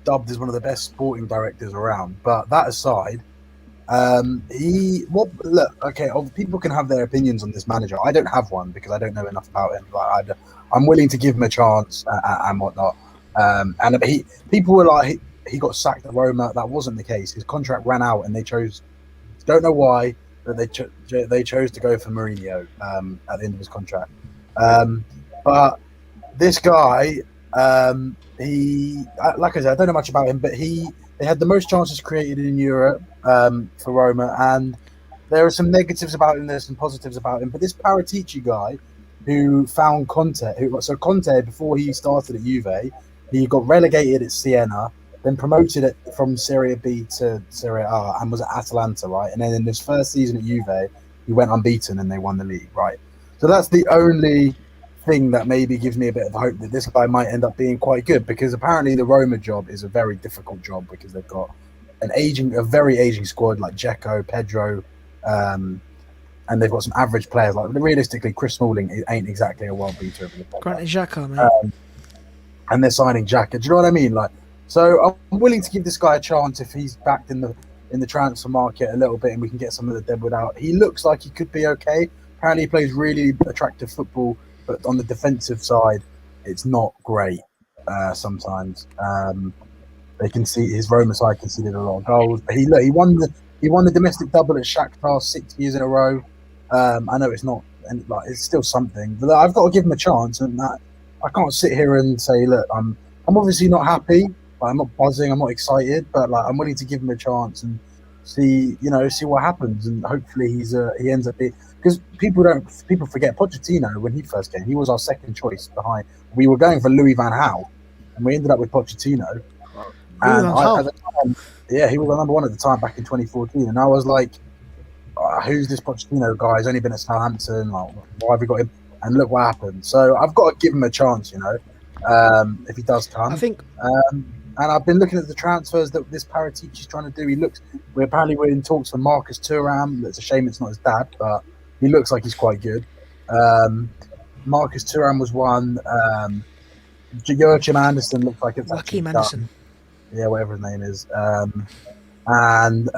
dubbed as one of the best sporting directors around. But that aside, people can have their opinions on this manager. I don't have one because I don't know enough about him. I'm willing to give him a chance and whatnot. People were like, he got sacked at Roma. That wasn't the case. His contract ran out, and they chose. Don't know why, but they chose to go for Mourinho at the end of his contract. But this guy, like I said, I don't know much about him, but they had the most chances created in Europe for Roma, and there are some negatives about him. There's some positives about him. But this Paratici guy, who found Conte, Conte before he started at Juve, he got relegated at Siena. then promoted it from Serie B to Serie A, and was at Atalanta, right? And then in his first season at Juve, he went unbeaten and they won the league, right? So that's the only thing that maybe gives me a bit of hope that this guy might end up being quite good, because apparently the Roma job is a very difficult job because they've got a very aging squad like Dzeko, Pedro, and they've got some average players. Like realistically, Chris Smalling ain't exactly a world beater. Granit Xhaka, man. And they're signing Xhaka. Do you know what I mean? Like, so I'm willing to give this guy a chance if he's backed in the transfer market a little bit, and we can get some of the deadwood out. He looks like he could be okay. Apparently, he plays really attractive football, but on the defensive side, it's not great sometimes. They can see his Roma side conceded a lot of goals, but he won the domestic double at Shakhtar 6 years in a row. I know it's not, and like it's still something, but I've got to give him a chance. And I can't sit here and say, look, I'm obviously not happy. Like, I'm not buzzing. I'm not excited, but like I'm willing to give him a chance and see what happens. And hopefully he ends up being, because people forget Pochettino when he first came. He was our second choice behind. We were going for Louis van Gaal, and we ended up with Pochettino. And at the time, he was the number one at the time back in 2014. And I was like, who's this Pochettino guy? He's only been at Southampton. Like, why have we got him? And look what happened. So I've got to give him a chance, if he does come. I think. And I've been looking at the transfers that this Paratici is trying to do. We're in talks for Marcus Thuram. It's a shame it's not his dad, but he looks like he's quite good. Marcus Thuram was one. Joachim Anderson looks like it's Joachim Anderson. Yeah, whatever his name is. And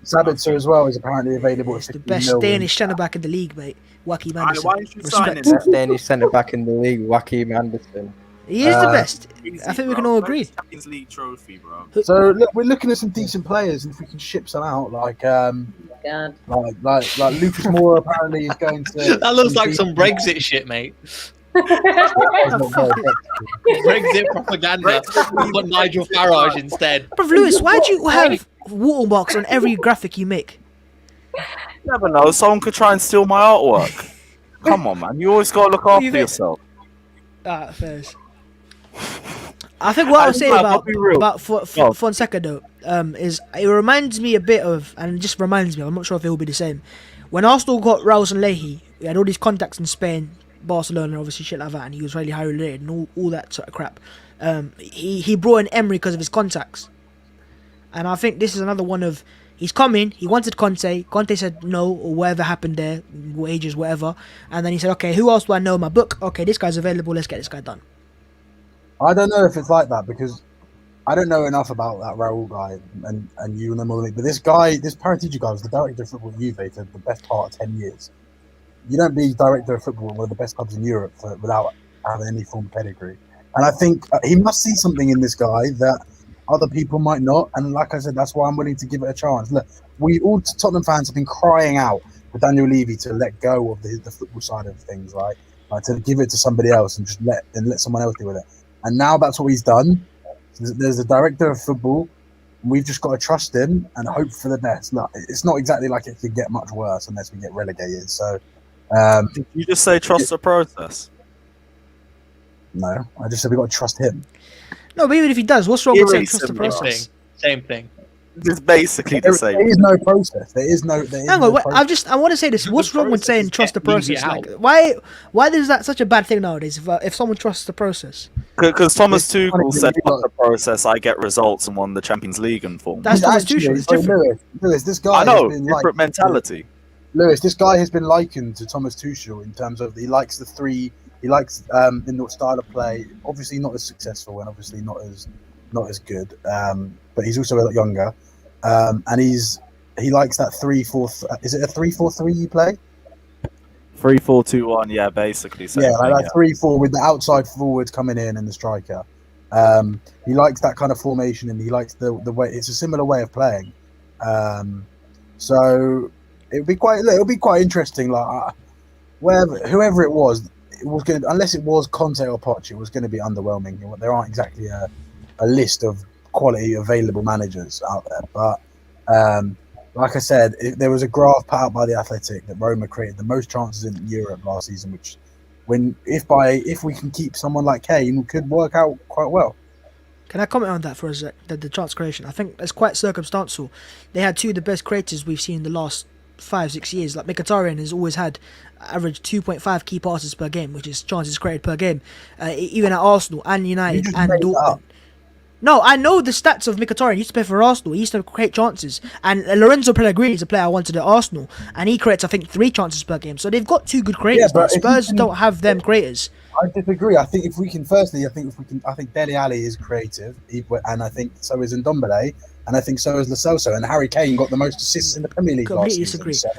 Sabitzer as well is apparently available. It's the best Danish centre back in the league, mate. Joachim Anderson. Why did you sign him? Best Danish centre back in the league, Joachim Anderson. He is the best. I think we can all agree. Champions League trophy, bro. So look, we're looking at some decent players, and if we can ship some out, like Lucas Moura apparently is going to. That looks like some Brexit shit, mate. Brexit propaganda. But Nigel Farage instead. Bro, Lewis, why do you have watermarks on every graphic you make? Never know. Someone could try and steal my artwork. Come on, man. You always got to look after yourself. Fairs. I think what I was saying about Fonseca though, is it reminds me a bit of, and it just reminds me, I'm not sure if it will be the same. When Arsenal got Raul and Leahy, he had all these contacts in Spain, Barcelona, obviously shit like that, and he was really highly rated and all that sort of crap. He brought in Emery because of his contacts, and I think this is another one of, he's coming, he wanted Conte said no, or whatever happened there, wages, whatever, and then he said, okay, who else do I know in my book? Okay, this guy's available, let's get this guy done. I don't know if it's like that, because I don't know enough about that Raul guy, and you know more than me, but this Paratici guy was the director of football at Juve for the best part of 10 years. You don't be director of football at one of the best clubs in Europe without having any form of pedigree. And I think he must see something in this guy that other people might not. And like I said, that's why I'm willing to give it a chance. Look, we all Tottenham fans have been crying out for Daniel Levy to let go of the football side of things, right? Like to give it to somebody else and just let someone else deal with it. And now that's what he's done. There's a director of football. We've just got to trust him and hope for the best. Look, it's not exactly like it could get much worse unless we get relegated. So, did you just say trust the process? No, I just said we got to trust him. No, but even if he does, what's wrong with saying trust the process? Same thing. It's basically the same. There is no process. There is no. Hang on, I want to say this. What's wrong with saying trust the process? Like, why is that such a bad thing nowadays? If someone trusts the process, because Thomas Tuchel said, "Trust the process, I get results and won the Champions League in form." That's Thomas Tuchel. It's different. Lewis, this guy. I know, different mentality. Lewis, this guy has been likened to Thomas Tuchel in terms of he likes the three. He likes in the style of play. Obviously, not as successful and obviously not as good. But he's also a lot younger. And he likes that 3-4. Is it a 3-4-3 you play? 3-4-2-1, yeah, basically. Yeah, like that 3-4 with the outside forward coming in and the striker. He likes that kind of formation, and he likes the way. It's a similar way of playing. So it'll be quite interesting. Like whoever it was going to, unless it was Conte or Poch, it was going to be underwhelming. There aren't exactly a list of quality available managers out there, but like I said, there was a graph put out by the Athletic that Roma created the most chances in Europe last season, which if we can keep someone like Kane, could work out quite well. Can I comment on that for a sec? The chance creation. I think it's quite circumstantial. They had two of the best creators we've seen in the last 5-6 years. Like Mkhitaryan has always had average 2.5 key passes per game, which is chances created per game. Even at Arsenal and United and Dortmund. No, I know the stats of Mkhitaryan. He used to play for Arsenal. He used to create chances. And Lorenzo Pellegrini is a player I wanted at Arsenal. And he creates, I think, 3 chances per game. So they've got 2 good creators. but Spurs don't have them creators. I disagree. I think I think Dele Alli is creative, and I think so is Ndombele, and I think so is Lo Celso, and Harry Kane got the most assists in the Premier League last Completely season. disagree. So.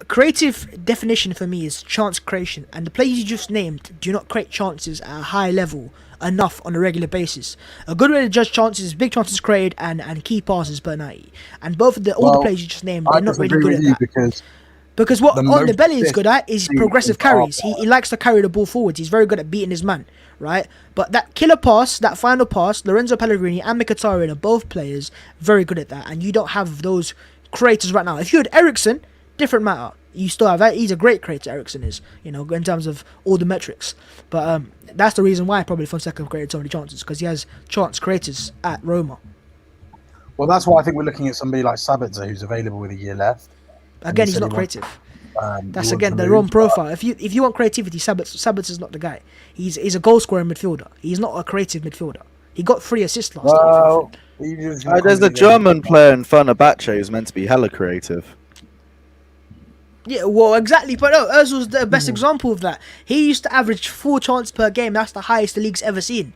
Creative definition for me is chance creation, and the players you just named do not create chances at a high level enough on a regular basis. A good way to judge chances is big chances created and key passes per 90. And both of all the players you just named, they're not really good at that. Because what Ndombele is good at is progressive carries. He likes to carry the ball forwards. He's very good at beating his man, right? But that killer pass, that final pass, Lorenzo Pellegrini and Mkhitaryan are both players very good at that. And you don't have those creators right now. If you had Eriksen, different matter. You still have that. He's a great creator, Eriksen is, in terms of all the metrics. But that's the reason why probably Fonseca created so many chances, because he has chance creators at Roma. Well, that's why I think we're looking at somebody like Sabitzer, who's available with a year left. Again, he's not creative. That's again the wrong profile. If you want creativity, Sabitzer's not the guy. He's a goal scoring midfielder. He's not a creative midfielder. He got 3 assists last year. There's a German player in Fenerbahce who's meant to be hella creative. Yeah, well, exactly. But no, Ozil's the best example of that. He used to average 4 chances per game. That's the highest the league's ever seen.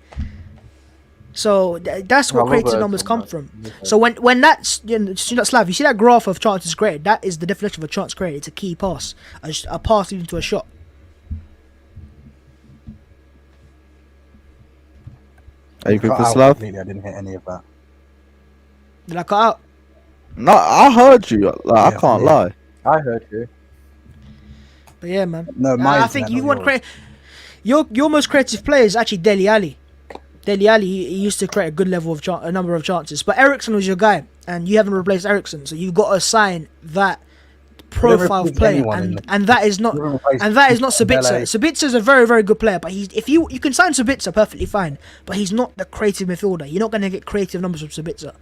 So that's where creative numbers come from. So when that's Slav, you see that graph of chances created, that is the definition of a chance created. It's a key pass, a pass leading to a shot. Are you good for Slav? I didn't hit any of that. Did I cut out? No, I heard you. I can't lie. I heard you. But yeah, man. No, I think you want create. Your most creative player is actually Dele Alli. Dele Alli, he used to create a good level of a number of chances, but Eriksen was your guy, and you haven't replaced Eriksen, so you've got to assign that profile of player, and that is not Sabitzer. Sabitzer's a very, very good player, but if you can sign Sabitzer perfectly fine, but he's not the creative midfielder. You're not going to get creative numbers from Sabitzer.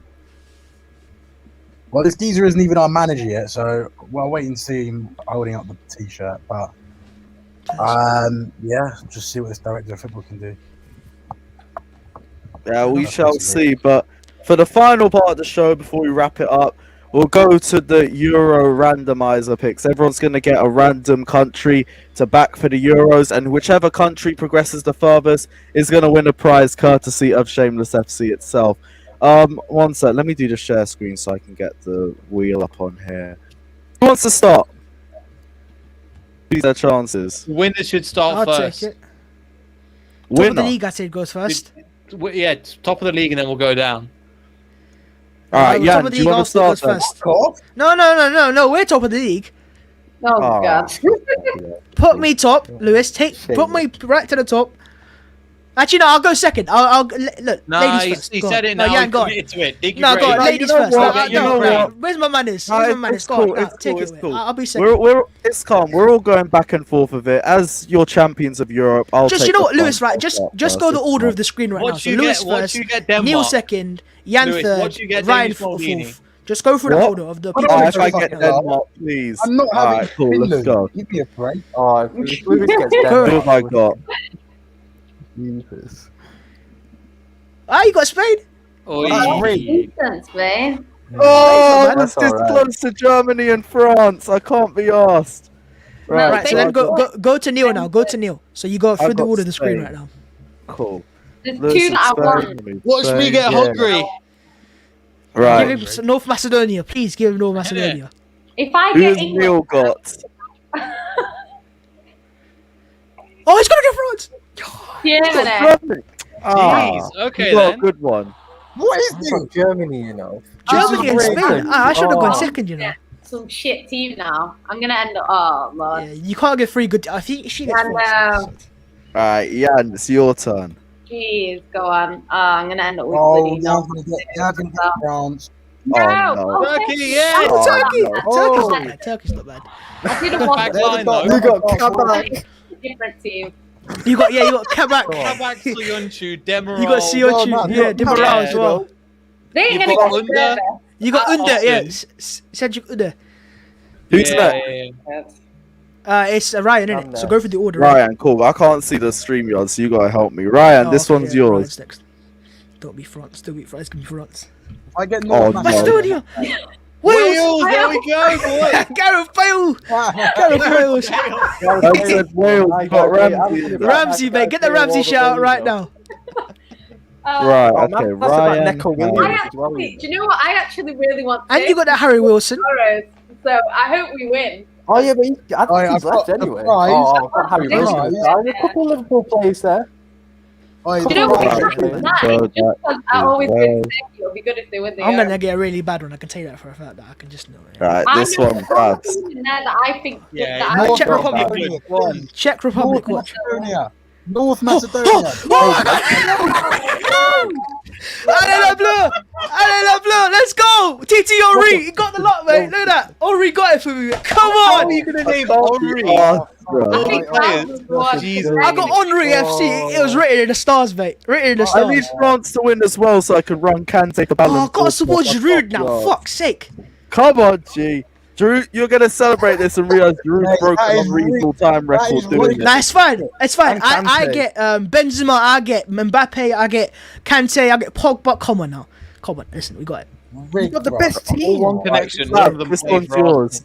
Well, this geezer isn't even our manager yet, so we'll wait and see him holding up the t-shirt. But yeah, just see what this director of football can do. Yeah, we shall see. But for the final part of the show, before we wrap it up, we'll go to the Euro randomizer picks. Everyone's going to get a random country to back for the Euros, and whichever country progresses the furthest is going to win a prize courtesy of Shameless FC itself. One sec, let me do the share screen so I can get the wheel up on here. Who wants to start? These are chances. Winner should start first. Take it. Winner. Top of the league, I said, goes first. Yeah, top of the league, and then we'll go down. All right, top of the do you league, want to start first. Cool. No, we're top of the league. Oh, God. Put me top, Lewis. Put me right to the top. Actually, no, I'll go second. I'll look. No, ladies first. he said it now. Yeah, go on. No, go on. Ladies first. Where's my manners? No, Where's my manners? it's cool, Go on. it's Take cool, it it's away. cool. I'll be second. It's calm. We're all going back and forth of it. As your champions of Europe, Just you know what, Lewis, right? Just go the order of the screen right now. So Lewis first, Neil second, Jan third, Ryan fourth. Just go through the order of the people. If I get Denmark, please. I'm not having Alright, cool, let's go. Give me a break. Oh, if Lewis gets Who have I got? Jesus. Ah, you got Spain? Decent, Spain. Oh, That's this is alright. close to Germany and France. I can't be asked. Right, so then Spain. go to Neil now. Go to Neil. So you go through the got order of the screen Spain. right now. Cool. There's Listen, 2 that I want. Spain, Watch me Spain, get yeah. hungry. Right. Give him North Macedonia, please. Give him North Macedonia. If I Who get has England, Neil got? Oh, he's gonna get France. Germany. Jeez. Okay you got then. a good one. What is I this? got Germany, you know. Germany and Great. Spain. I should have gone Oh. second, you know. Some shit team now. I'm gonna end up. Oh Lord. Yeah, you can't get 3 good. I think she gets I France. know. Alright, Jan, it's your turn. Jeez, go on. I'm gonna end up with Oh, bloody now North I'm going to get France. No. Oh, no. Oh, Turkey, yeah. Oh, Turkey. no. Turkey's not bad. Turkey's not bad. I didn't want Back to line though. You got Kabak. different team. You got Kabak. Kabak, Soyuncu, Demiral. You got Siochu, Well, no, yeah, no, Demiral yeah, as well. They ain't You've gonna got get Under. nervous. You got Under, Austin. yeah, Cedric Under. Who's that? It's Ryan, innit? I'm So there. go for the order. Ryan, cool. I can't see the stream yard, so you gotta help me. Ryan, Oh, this okay, one's yeah, yours. Ryan's next. Don't be France. Don't be France. It's gonna be France. I get Oh, North no. Macedonia. Wales. There we go, boy. Gareth Bale. Gareth Bale. I said Wales. You got Ramsey. in there. Ramsey, mate. Get the Ramsey shout out right now. Right. Oh, Okay. man, that's about Ryan. Neco I Williams. actually, do you know what? I actually really want to And you got that Harry Wilson. Torres, so I hope we win. Oh yeah, but I think I've he's left got the anyway. prize. Oh, I've got Harry The Wilson. prize. There's a couple of Liverpool players there. Oh, Do you know what? Right, It's okay. nice. So Just because I always Wales. think it'll be good if they win the I'm Euro. gonna get a really bad one. I can tell you that for a fact. That I can just know it. Right. I This know one, there's Babs. a team in there that I think Yeah, that North Czech Republic. Macedonia. Czech Republic. North Watch. Macedonia. North Macedonia. Allez bleu! Allez bleu! Let's go! TT Henry, he got the lot, mate. Look at that. Henry got it for me. Come How are on! you going to name Henry? Oh, I bro. think Oh, that was the one. Jesus. I got Henry FC. It was written in the stars, mate. Written in the I need stars. France to win as well, so I can run Kante for Ballon Oh, I've got to support d'Or. Giroud now. Fuck's sake. Come on, G. Drew, you're gonna celebrate this and realize Drew's Mate, broken that is unreasonable time that is record doing really- it. Nah, it's fine. It's fine. And I Kante. get Benzema, I get Mbappe, I get Kante, I get Pogba. Come on now. Come on, listen, we got it. Rigged, got the bro. best team. One connection. Fab, None of them this played one's for yours.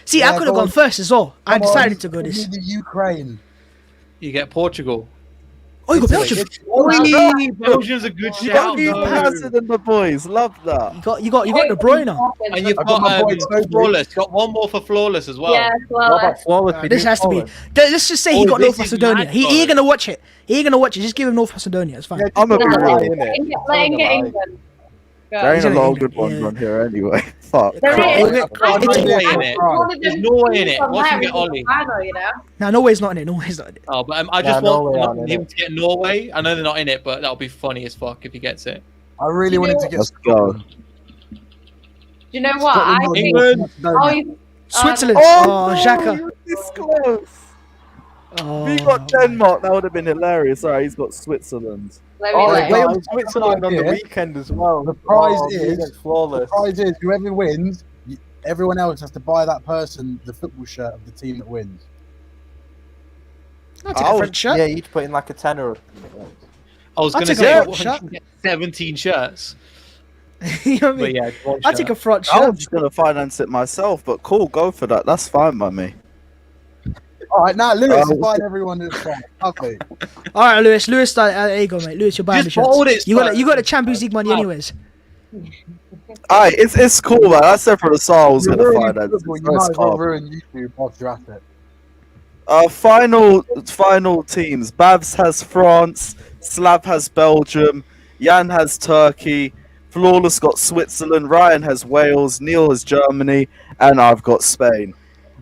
See, Yeah, I could have go gone on. first as well. I Come on, decided to go give this. me the Ukraine. You get Portugal. Oh, you got Belgium. Oi, Belgium's a good You got shout. Eden though. Hazard and the boys. Love that. You got De Bruyne. And you've I've got my got boy Toby. Flawless. Got one more for Flawless as well. Yeah, What well, about flawless? We This do has to be. flawless. Let's just say he Oh, got this North is Macedonia. mad, He ain't bro. gonna watch it. He ain't gonna watch it. Just give him North Macedonia. It's fine. Yeah, I'm a Nah, bit let real. him let him get England. Go. There ain't a He's lot in of good ones yeah. on here anyway. Fuck. There Can't- is. It's I think Norway that's in it. one of There's them Norway in teams it. on Watch him there get is Ollie. final, you know? Nah, Norway's not in it. Norway's not in it. Oh, but I Yeah, just Norway want aren't in him it. to get Norway. I know they're not in it, but that'll be funny as fuck if he gets it. I really wanted to get Let's go. Scotland. Do you know what? I Scotland, think. England. Oh, he's, Switzerland. Oh, Oh, no, Xhaka. you were this close. Oh, If he got Denmark, that would have been hilarious. Sorry, he's got Switzerland. let me Oh, like, wait. Wales, Switzerland on the Yeah. weekend as well. The prize Oh, is- against flawless. The prize is whoever wins, everyone else has to buy that person the football shirt of the team that wins. I'll take Oh, a French shirt. Yeah, you'd put in like a tenner. I was I'll going to take a say, French what, shirt. you get 17 shirts. You know what I But mean? yeah, one I'll shirt. take a French I shirt. was just gonna finance it myself, but cool, go for that. That's fine by me. All right, now Lewis Oh. is buying everyone this song. Okay. All right, Lewis. There you go, mate. Lewis, you're buying Just the shirts. hold it, You got son. you got the Champions League money Wow. anyways. Alright, it's cool, man. I said for the start I was You're gonna ruining finance football, it. you So might it's as well calm. ruin YouTube whilst you're at it. Final teams. Babs has France, Slav has Belgium, Jan has Turkey, Flawless got Switzerland, Ryan has Wales, Neil has Germany, and I've got Spain.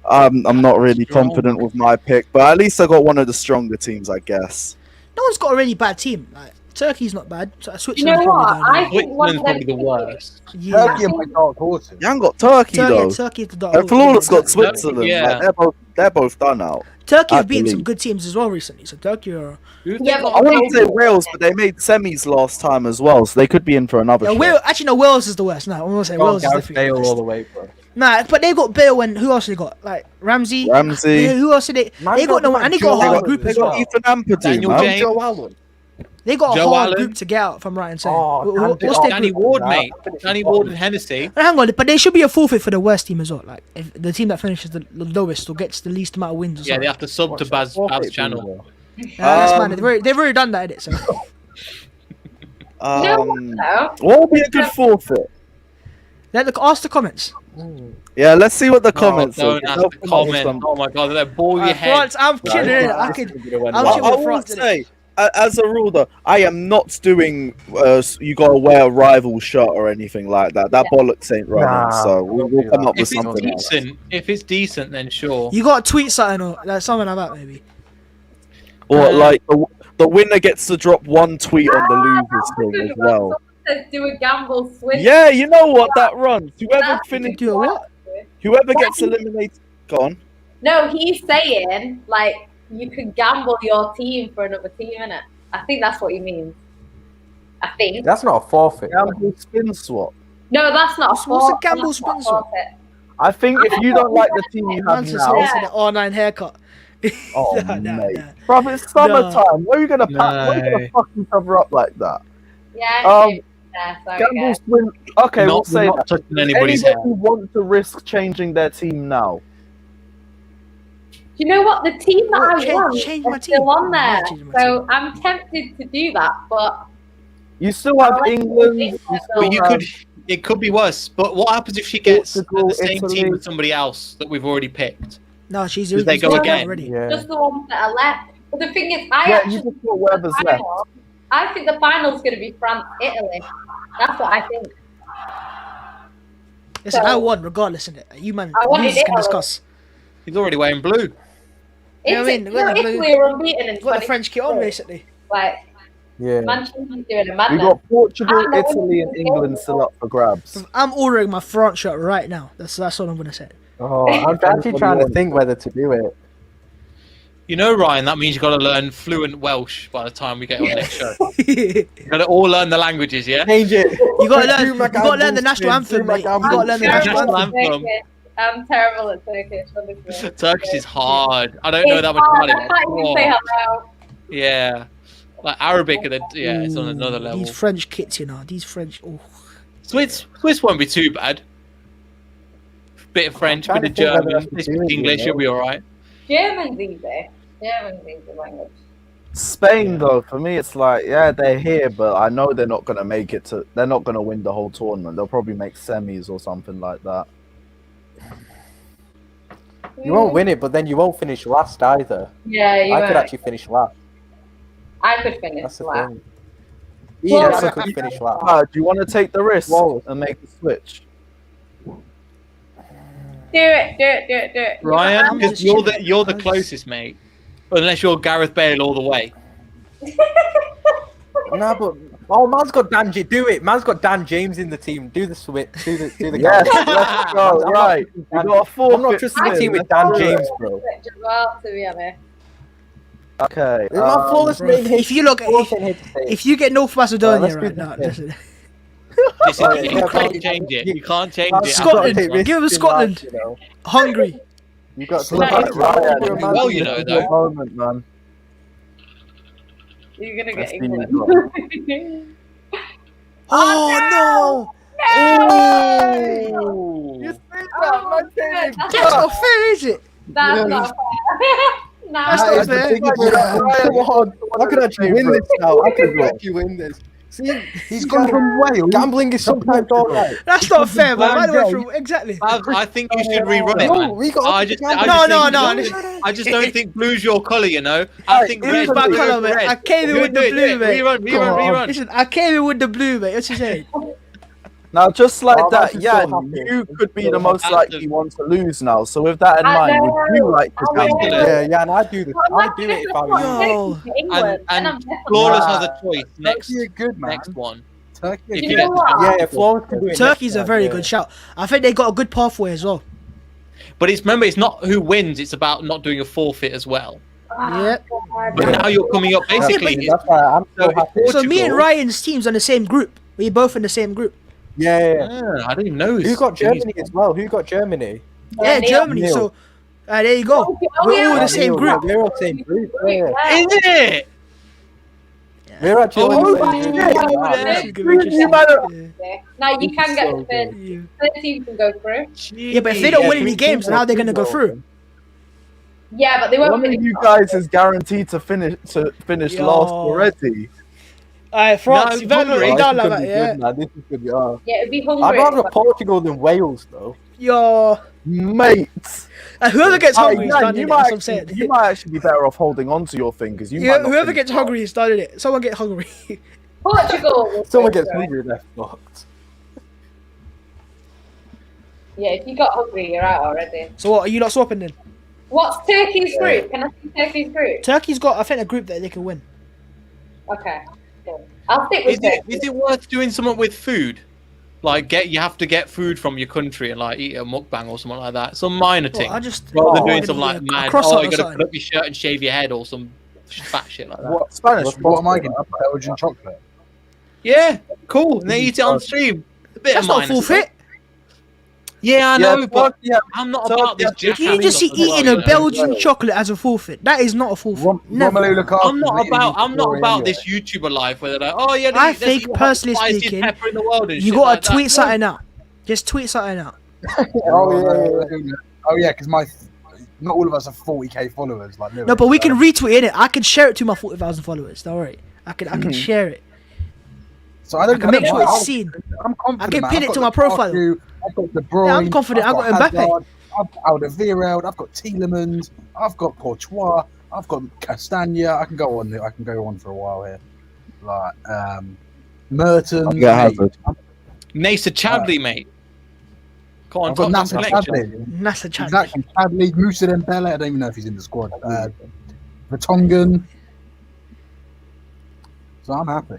I'm not really confident with my pick, but at least I got one of the stronger teams, I guess. No one's got a really bad team. Like Turkey's not bad. So you Switzerland's know what? probably I going think one Switzerland's of probably them the worst. yeah. Turkey and my dark horses. Jan got Turkey though, Turkey's the dark and horse, Flawless yeah. got Switzerland. Yeah. Like, they're both done out. Turkey I have beaten some believe. good teams as well recently. So Turkey are. Yeah, but I wouldn't say Wales, but they made semis last time as well, so they could be in for another Yeah, shot. Wales, actually, no. Wales is the worst. No, I'm gonna say Wales is Gareth definitely Bale the all the worst. way, bro. Nah, but they've got Bale and who else they got? Like Ramsey. Ramsey. Yeah, who else did they? Man, They got got no, and they got a Joe hard Allen. group They as got well. Ethan Ampadu, Daniel man. James. Joe Allen. They got a Joe hard Allen. group to get out from right and saying. Oh, What's Danny their Danny group? Ward, Nah, mate. finish Danny the Ward bottom. and Hennessy. Hang on, but there should be a forfeit for the worst team as well. Like if the team that finishes the lowest or gets the least amount of wins. Or Yeah, they something. have to sub to Bab's channel. That's mad. They've already done that, innit? So No. What would be a good forfeit? ask the comments. Yeah, let's see what the comments Oh, are. don't They'll ask the come up with comment. some- Oh my god, they'll bore your head. France, I'm kidding. innit? I could. I'm I, kidding I with will France. innit? say, as a rule though, I am not doing you gotta wear a rival shirt or anything like that. That bollocks ain't running, Nah, so we'll come up with If it's something else. decent, then sure. You got to tweet something or like something like that, maybe. Or like the winner gets to drop one tweet on the losers thing as well. Says do a gamble switch. Yeah, you know what that runs. Whoever That's finishes, Do a what? whoever gets eliminated. Go on. No, he's saying like you can gamble your team for another team, innit? I think that's what he means. I think. That's not a forfeit. Gamble spin swap. No, that's not a What's a forfeit. gamble That's not a spin swap? forfeit. I think if you don't like the team you have Man's now, also the R9 haircut. oh Nah, mate, nah. bruv, it's summertime. Where are you gonna where are you gonna fuck each other up like that? Yeah, sorry, Gamble guys. spin. Okay, we'll say not that. touching Does anybody's hair. anybody want to risk changing their team now? Do you know what? The team that What, I change- want change my is still team? on I there. might change my So I'm tempted to do that, but You still have I like England. the You thing still But you have could. It could be worse. But what happens if she gets Portugal, the same Italy. team as somebody else that we've already picked? No, she's Did they go she's again? already. Yeah. just the ones that are left. But the thing is, I Yeah, actually you just think put whatever's the left. final- I think the final's going to be France-Italy. That's what I think. Listen, So- I won regardless, innit? You man, I wanted you can Italy. discuss. He's already wearing blue. You know what I mean? We're the blue- Italy were unbeaten in Got the 20. French kit on recently. Like, Yeah. Manchester's doing a We madness. got Portugal, I know Italy, and what England still up for grabs. I'm ordering my France shirt right now. That's all I'm gonna say. Oh, I'm actually trying to think whether to do it. You know, Ryan, that means you've got to learn fluent Welsh by the time we get on next show. you You've got to all learn the languages, yeah? Change it. gotta learn. Do You my gotta learn the gamble national spin, anthem, do my mate. You gamble gotta learn the spin. national National anthem. anthem. I'm terrible at Turkish, honestly. Turkish is hard. I don't know that much about I it. can't even say hello. Yeah. Like Arabic, it's on another level. These French kits, you know. These French. Oh. Swiss won't be too bad. Bit of French, trying bit of to think whether German, I should this do it, English, you know. you'll be alright. German's easy. German's easy language. Spain, though, for me, it's like, yeah, they're here, but I know they're not gonna make it to. They're not gonna win the whole tournament. They'll probably make semis or something like that. You won't win it, but then you won't finish last either. Yeah, you I could won't. actually finish last. I could finish That's the last. thing. Well, Ian yeah. also could finish last. Do you want to take the risk Whoa. and make the switch? Do it. Ryan, I'm because just you're chilling. the closest, mate. Unless you're Gareth Bale all the way. No, but man's got do it. Man's got Dan James in the team. Do the switch. Do the Yes, gamble. let's go. I'm not Right, trusting we Dan- got a forfeit. I'm not trusting the spin. team with Let's Dan do it. James, bro. Switch as well, to be honest. Okay. My flawless bro, main if you look- If you get North Macedonia let's do right this now, then. listen. Listen, Right, you yeah, can't but- change it. You can't change it. Scotland, Take risks give him in Scotland. life, you know. Hungry. You got to Like, look Ryan, at well, you know, though. Moment, man. You're gonna Let's get see England. Oh Oh! You see that, man? That's no! That's not fair, is it? That's not fair. That's No. not fair. Come on, I could actually win this now. I could actually win this. See, He's gone from Wales. Gambling is sometimes alright. That's not fair, man. Why do Van we through exactly? I think you should rerun it, No, man. we got I just No, think no. I just don't think blue's your colour, you know. I think Blue's red. my blue, colour, mate. red. I came in Do with it, the do it, blue, do it. mate. Rerun. Listen, I came in with the blue, mate. What's he saying? Now, just like Oh, that, that's yeah, so happy. you could be the most Absolutely. likely one to lose now. So with that in I mind, know. would you like to I know. gamble? Yeah, and I do this. I do it if I was you. Yo. England, And I'm definitely Flawless not. has a choice next Turkey are good, man. next one. Turkey are If You you know get what? Yeah, Florence can do it. Turkey's a next very time, good shout. I think they got a good pathway as well. But remember, it's not who wins; it's about not doing a forfeit as well. Oh, Yeah. God. But now you're coming up basically. Yeah, that's why I'm so So happy. So me and Portugal- Ryan's team's on the same group. We both in the same group. Yeah. I didn't even know. Who got Germany as well? Who got Germany? Yeah, Neil. Germany. Neil. So there you go. Oh, We're yeah. all in the same Neil, group. We're all the same group. Yeah. Is it? We're actually Oh, all the oh, same yeah. group. Yeah, Yeah. this is gonna be interesting. Now you can get So the third. Yeah. Third team can go through. Yeah, but if they don't Yeah, win any three games, teams how are they are gonna go two, through? Yeah, but they won't One of finish. you guys is guaranteed to finish Yo. last already. Alright, France, No, you better not Hungary. let it down This like is that, gonna be yeah. good, man. This is good, yeah. Yeah, it'd be I'd hungry. rather Portugal than Wales, though. Yo, Mate, whoever gets hungry is yeah, done. you innit? might That's what I'm saying. actually, you might actually be better off holding on to your thing because you Yeah, might not whoever finish gets hungry is done. It. Someone get hungry. Portugal. will Someone go gets through. hungry, they're fucked. Yeah, if you got hungry, you're out already. So what? Are you not swapping then? What's Turkey's group? Can I see Turkey's group? Turkey's got, I think, a group that they can win. Okay. Cool. I'll stick with Is Turkey. it worth doing something with food? Like you have to get food from your country and like eat a mukbang or something like that. Some minor thing. I just Rather than oh, doing I some gotta like eat a mad. croissant Oh, or you gotta something. put up your shirt and shave your head or some fat shit like that. What Spanish. What am I getting? Belgian chocolate. Yeah, cool. And they eat it on stream. A bit That's of not minor full stuff. fit. Yeah, I know, but yeah, I'm not so- about this yeah, jack. You just see eating a Belgian chocolate as a forfeit. That is not a forfeit. Never. Romelu Lukaku. I'm not about this YouTuber life where they're like, oh yeah, I let's think, eat the personally spiciest speaking, pepper in the world and You shit gotta like that. tweet No. something out. Just tweet something out. Oh yeah, because not all of us have 40k followers like Lewis. No, but we can retweet it. I can share it to my 40,000 followers. Don't worry. I can share it. So I don't I can make sure mind. it's seen. I'm confident. I can man. pin I've it got to my Lukaku, profile. I've got De Bruyne. Yeah, I'm confident. I've got Mbappe. Hazard, I've got Alderweireld. I've got Tielemans. I've got Courtois. I've got Castagna. I can go on for a while here. Like Mertens. Yeah, Hazard. Nasa Chadley, mate. Come on, I've got top Nasser selection. Chadley. Nasser Chadley. Exactly. Chadley, Moussa Dembele. I don't even know if he's in the squad. Vertonghen. So I'm happy.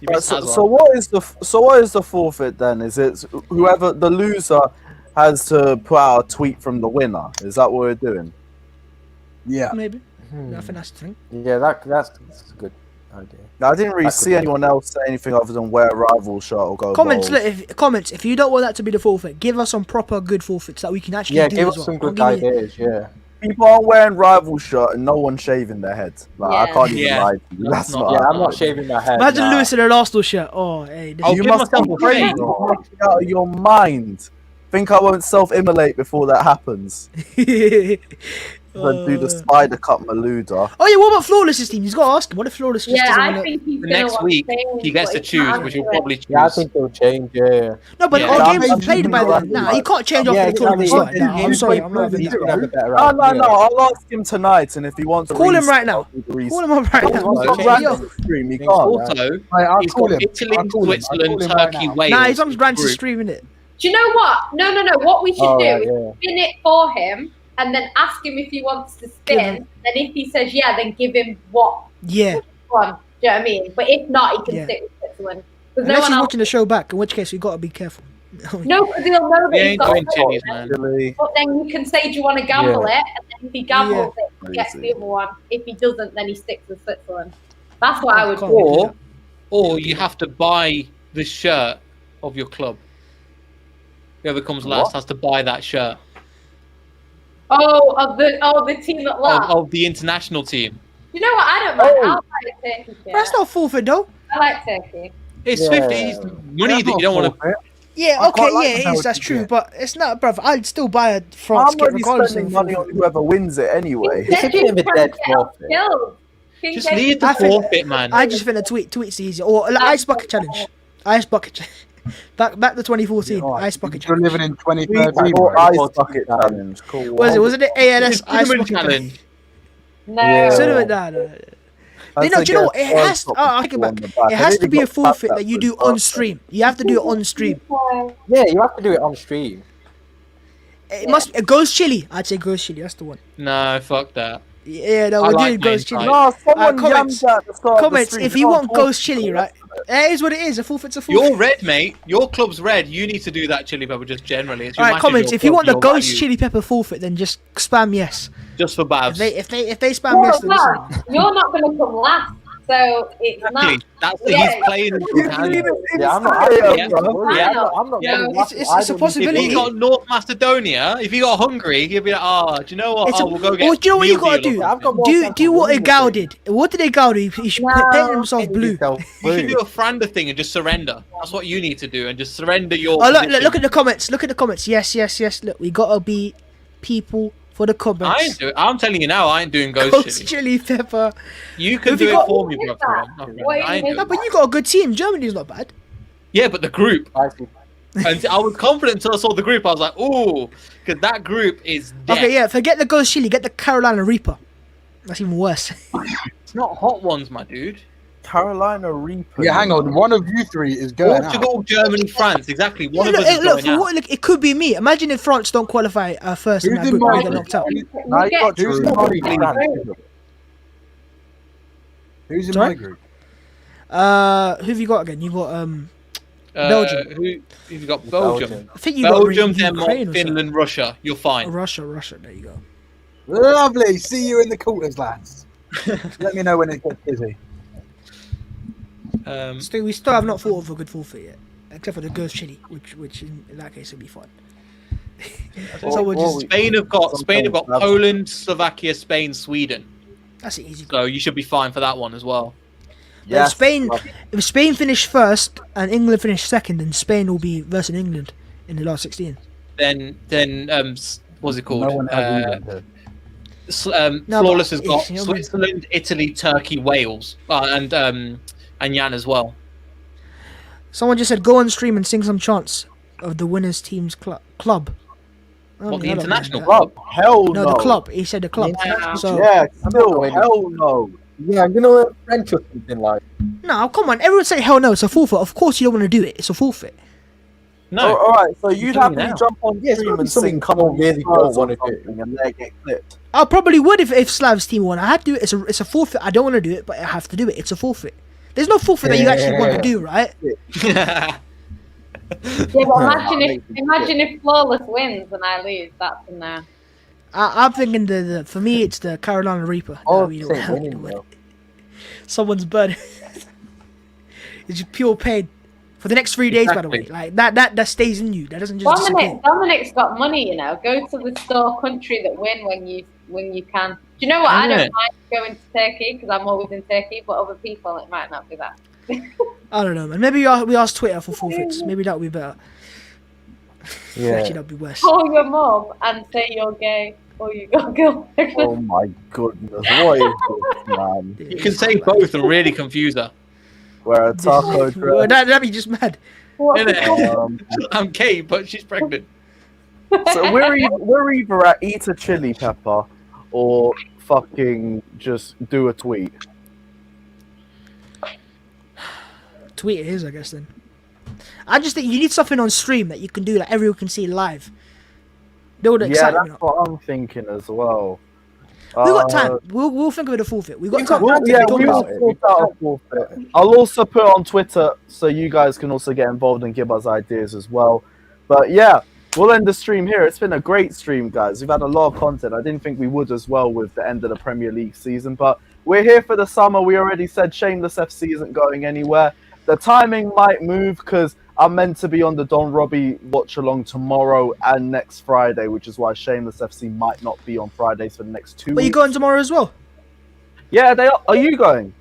You missed Hazard. So what is the forfeit then? Is it whoever the loser has to put out a tweet from the winner? Is that what we're doing? Yeah. Maybe. I think that's the thing. Yeah, that's a good idea. Now, I didn't really see anyone else say anything other than wear a rival shirt or go. Comments. bold. Look, if you don't want that to be the forfeit, give us some proper good forfeits that we can actually do Give as us well. some Don't good give me- ideas. Yeah. People aren't wearing rival shirt and no one shaving their head. Like I Yeah. can't even Yeah. lie to you. That's not. Yeah, I'm not shaving my head. Uh, Imagine Lewis in an Arsenal shirt. Oh, hey. This I'll You give must myself be a crazy. break. You're knocking out of your mind. Think I won't self-immolate before that happens? But do the Spider Cup Maluda. Oh yeah, what about Flawless's team? He's got to ask him. What if Flawless just Yeah, doesn't I want to... think he's The gonna next want week, change, he gets but to he choose, can't which do will it. probably choose. Yeah, I think they'll change. Yeah. No, but Yeah. all Yeah, games I'm played by then. Nah, you can't change Yeah, after the tournament exactly. started. Nah, I'm sorry, I'm not having He's that. gonna have a better No, idea. I'll ask him tonight, and if he wants to Call him restart, right now. he'll restart. Call him up right now. Okay, He's got yeah. random stream, he can't. Also, I'll he's call got him. Italy, I'll call him. I'll Switzerland, call him right Turkey, now. Wales. Nah, he's on Grant Group. streaming it. Do you know what? No. What we should Oh, do right, is yeah. spin it for him, and then ask him if he wants to spin. Give him- Then if he says yeah, then give him what Yeah. one. Do you know what I mean? But if not, he can Yeah. stick with Switzerland. Because Unless no he's one else. watching the show back, in which case we got to be careful. No, because he'll know that We he's ain't got doing a tennis, goal. man. Really? But then you can say, do you want to gamble it? And then if he gambles it, he gets the Crazy. other one. If he doesn't, then he sticks with Switzerland. That's what I would Can't do. do Or you have to buy the shirt of your club. Whoever comes last What? has to buy that shirt Oh, the team at last. of the international team. You know what? I don't mind. I'll buy a Turkey shirt. That's not forfeit though. I like Turkey. It's Yeah. 50 it's money that you don't want to. Yeah, I okay, quite like yeah, the it is. Belgian That's true, kit. but it's not, bruv. I'd still buy a France I'm kit already regardless spending of money on forfeit. whoever wins it anyway. It's a bit of a dead forfeit. Just leave the I think- forfeit, man. I just think the tweets easy, or like, ice bucket challenge. Ice bucket challenge. Back to 2014. Ice bucket You're challenge. living in 2013. Or bro. ice bucket challenge. Cool. Wasn't it ANS ice Cinnamon bucket challenge? challenge. No. Yeah. Cinnamon, no. Do you know what? It has. I think about it. It has to be a forfeit that you do on stream. You have to do it on stream. Yeah, you have to do it on stream. It must. Ghost chili. I'd say ghost chili. That's the one. No, fuck that. Yeah, no, I we're like doing ghost main chili. type. No, someone comments. yammed at the start of the Comments. stream. If you want ghost chili, right? It is what it is. A forfeit's a forfeit. You're red, mate. Your club's red. You need to do that chili pepper just generally. It's your Alright, match, comments. your If you club, want the your ghost value. chili pepper forfeit, then just spam yes. Just for Babs. If they spam yes, then listen. You're not going to come last, so it's Exactly. not. That's Yeah. he's playing in his hand. Yeah, I'm not. Yeah. I'm not. Yeah. going It's to- a I don't- If possibility. he got North Macedonia, if he got Hungary, he'd be like, oh, do you know what? It's a- We'll go get or do you know what you meal gotta deal or do? Yeah, I've got something. more Do what than Egal one did. What did Egal do? He should No. paint himself thing. blue. Yourself You should blue. do a Franda thing and just surrender. That's what you need to do, and just surrender your. Oh position. look at the comments. Look at the comments. Yes. Look, we gotta be people for the I comments. ain't doing. I'm telling you now, I ain't doing ghost Ghost chili. chili pepper. You can Have do you it got- for me, What bro. is that? I ain't What are you doing No, it. but you got a good team. Germany's not bad. Yeah, but the group. I see. And I was confident until I saw the group. I was like, ooh, because that group is dead. Okay, yeah. Forget the ghost chili. Get the Carolina Reaper. That's even worse. It's not hot ones, my dude. Carolina Reaper. Yeah, hang on. One of you three is going out. Portugal, Germany, France. Exactly. One Yeah, of us is look, going out. look, it could be me. Imagine if France don't qualify first in Who's that in group and my they get knocked out. No, you got Who's Who's in in my my group? group? Who's in Sorry? my group? Who have you got again? You got Belgium. Who have you got? Belgium. I think you got Belgium, Ukraine Denmark, or Finland, Russia. You're fine. something. Russia. There you go. Lovely. See you in the quarters, lads. Let me know when it gets busy. We still have not thought of a good forfeit yet, except for the Ghost Chili, which in that case would be fun. So we'll just Spain have got Poland, Slovakia, Spain, Sweden. that's an easy. So you should be fine for that one as well. If Spain finish first and England finish second, then Spain will be versus England in the last 16. Then what's it called? No one has England. Flawless has got you know, Switzerland, Italy, Turkey, Wales, and Jan as well. Someone just said go on stream and sing some chants of the winners team's club. What, the international club? Hell no. No, the club. He said the club. Yeah. So Still, hell no. Yeah, I'm gonna learn French or something like. no, come on. Everyone say hell no. It's a forfeit. Of course you don't want to do it. It's a forfeit. No. All right, so you'd doing happily now. jump on Yeah, stream and something sing come on really don't want to do. and let it get clipped. I probably would if Slav's team won. I had to do it. It's a forfeit. I don't want to do it, but I have to do it. It's a forfeit. There's no forfeit that you actually want to do, right? Yeah, but imagine if Flawless wins and I lose. That's in there. I'm thinking for me it's the Carolina Reaper. Oh, No, you say don't winning, win. bro. Someone's burden. It's just pure pain for the next 3 days. By the way, Exactly. like that stays in you. That doesn't just disappear. Dominic's got money, you know. Go to the store country that win when you can. Do you know what? I don't mind going to Turkey because I'm always in Turkey, but other people it might not be that. I don't know, man. Maybe we ask Twitter for forfeits. Maybe that would be better. Yeah. Actually, that'd be worse. Call your mom and say you're gay or you got girlfriend. Oh my goodness, what is this, man? You can say both and really confuse her. Wear a taco Well, dress. that'd be just mad. Innit? I'm gay, but she's pregnant. So we're either at eat a chili pepper or fucking just do a tweet. Tweet it is, I guess. Then I just think you need something on stream that you can do that everyone can see live. Build Yeah, excitement that's up. what I'm thinking as well. We got time. We'll think of it a forfeit. We got time. we Talk will about it. sort out a forfeit. I'll also put on Twitter so you guys can also get involved and give us ideas as well. But yeah, we'll end the stream here. It's been a great stream, guys. We've had a lot of content. I didn't think we would as well with the end of the Premier League season, but we're here for the summer. We already said Shameless FC isn't going anywhere. The timing might move because I'm meant to be on the Don Robbie watch along tomorrow and next Friday, which is why Shameless FC might not be on Fridays for the next 2 But weeks. you going tomorrow as well? Yeah, they are. Are you going?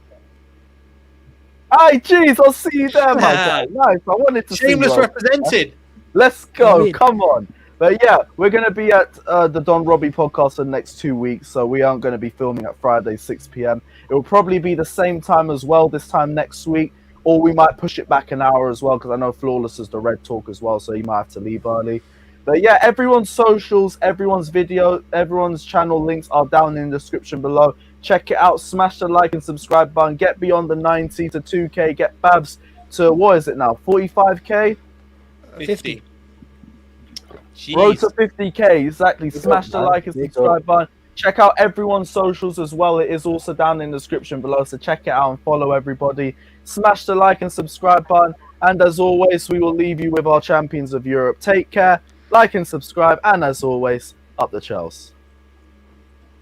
Hey, jeez, I'll see you there, my guy. Nice. I wanted to Shameless see you. represented. Let's go. Indeed. Come on. But yeah, we're going to be at the Don Robbie podcast for the next 2 weeks, so we aren't going to be filming at Friday, 6 p.m. It will probably be the same time as well this time next week, or we might push it back an hour as well, because I know Flawless is the Red Talk as well, so you might have to leave early. But yeah, everyone's socials, everyone's video, everyone's channel links are down in the description below. Check it out. Smash the like and subscribe button. Get beyond the 90 to 2K. Get Babs to, what is it now, 45K? 50. Road Jeez. to 50K, exactly. Smash the like and subscribe button. Check out everyone's socials as well. It is also down in the description below, so check it out and follow everybody. Smash the like and subscribe button. And as always, we will leave you with our champions of Europe. Take care, like and subscribe, and as always, up the Chels.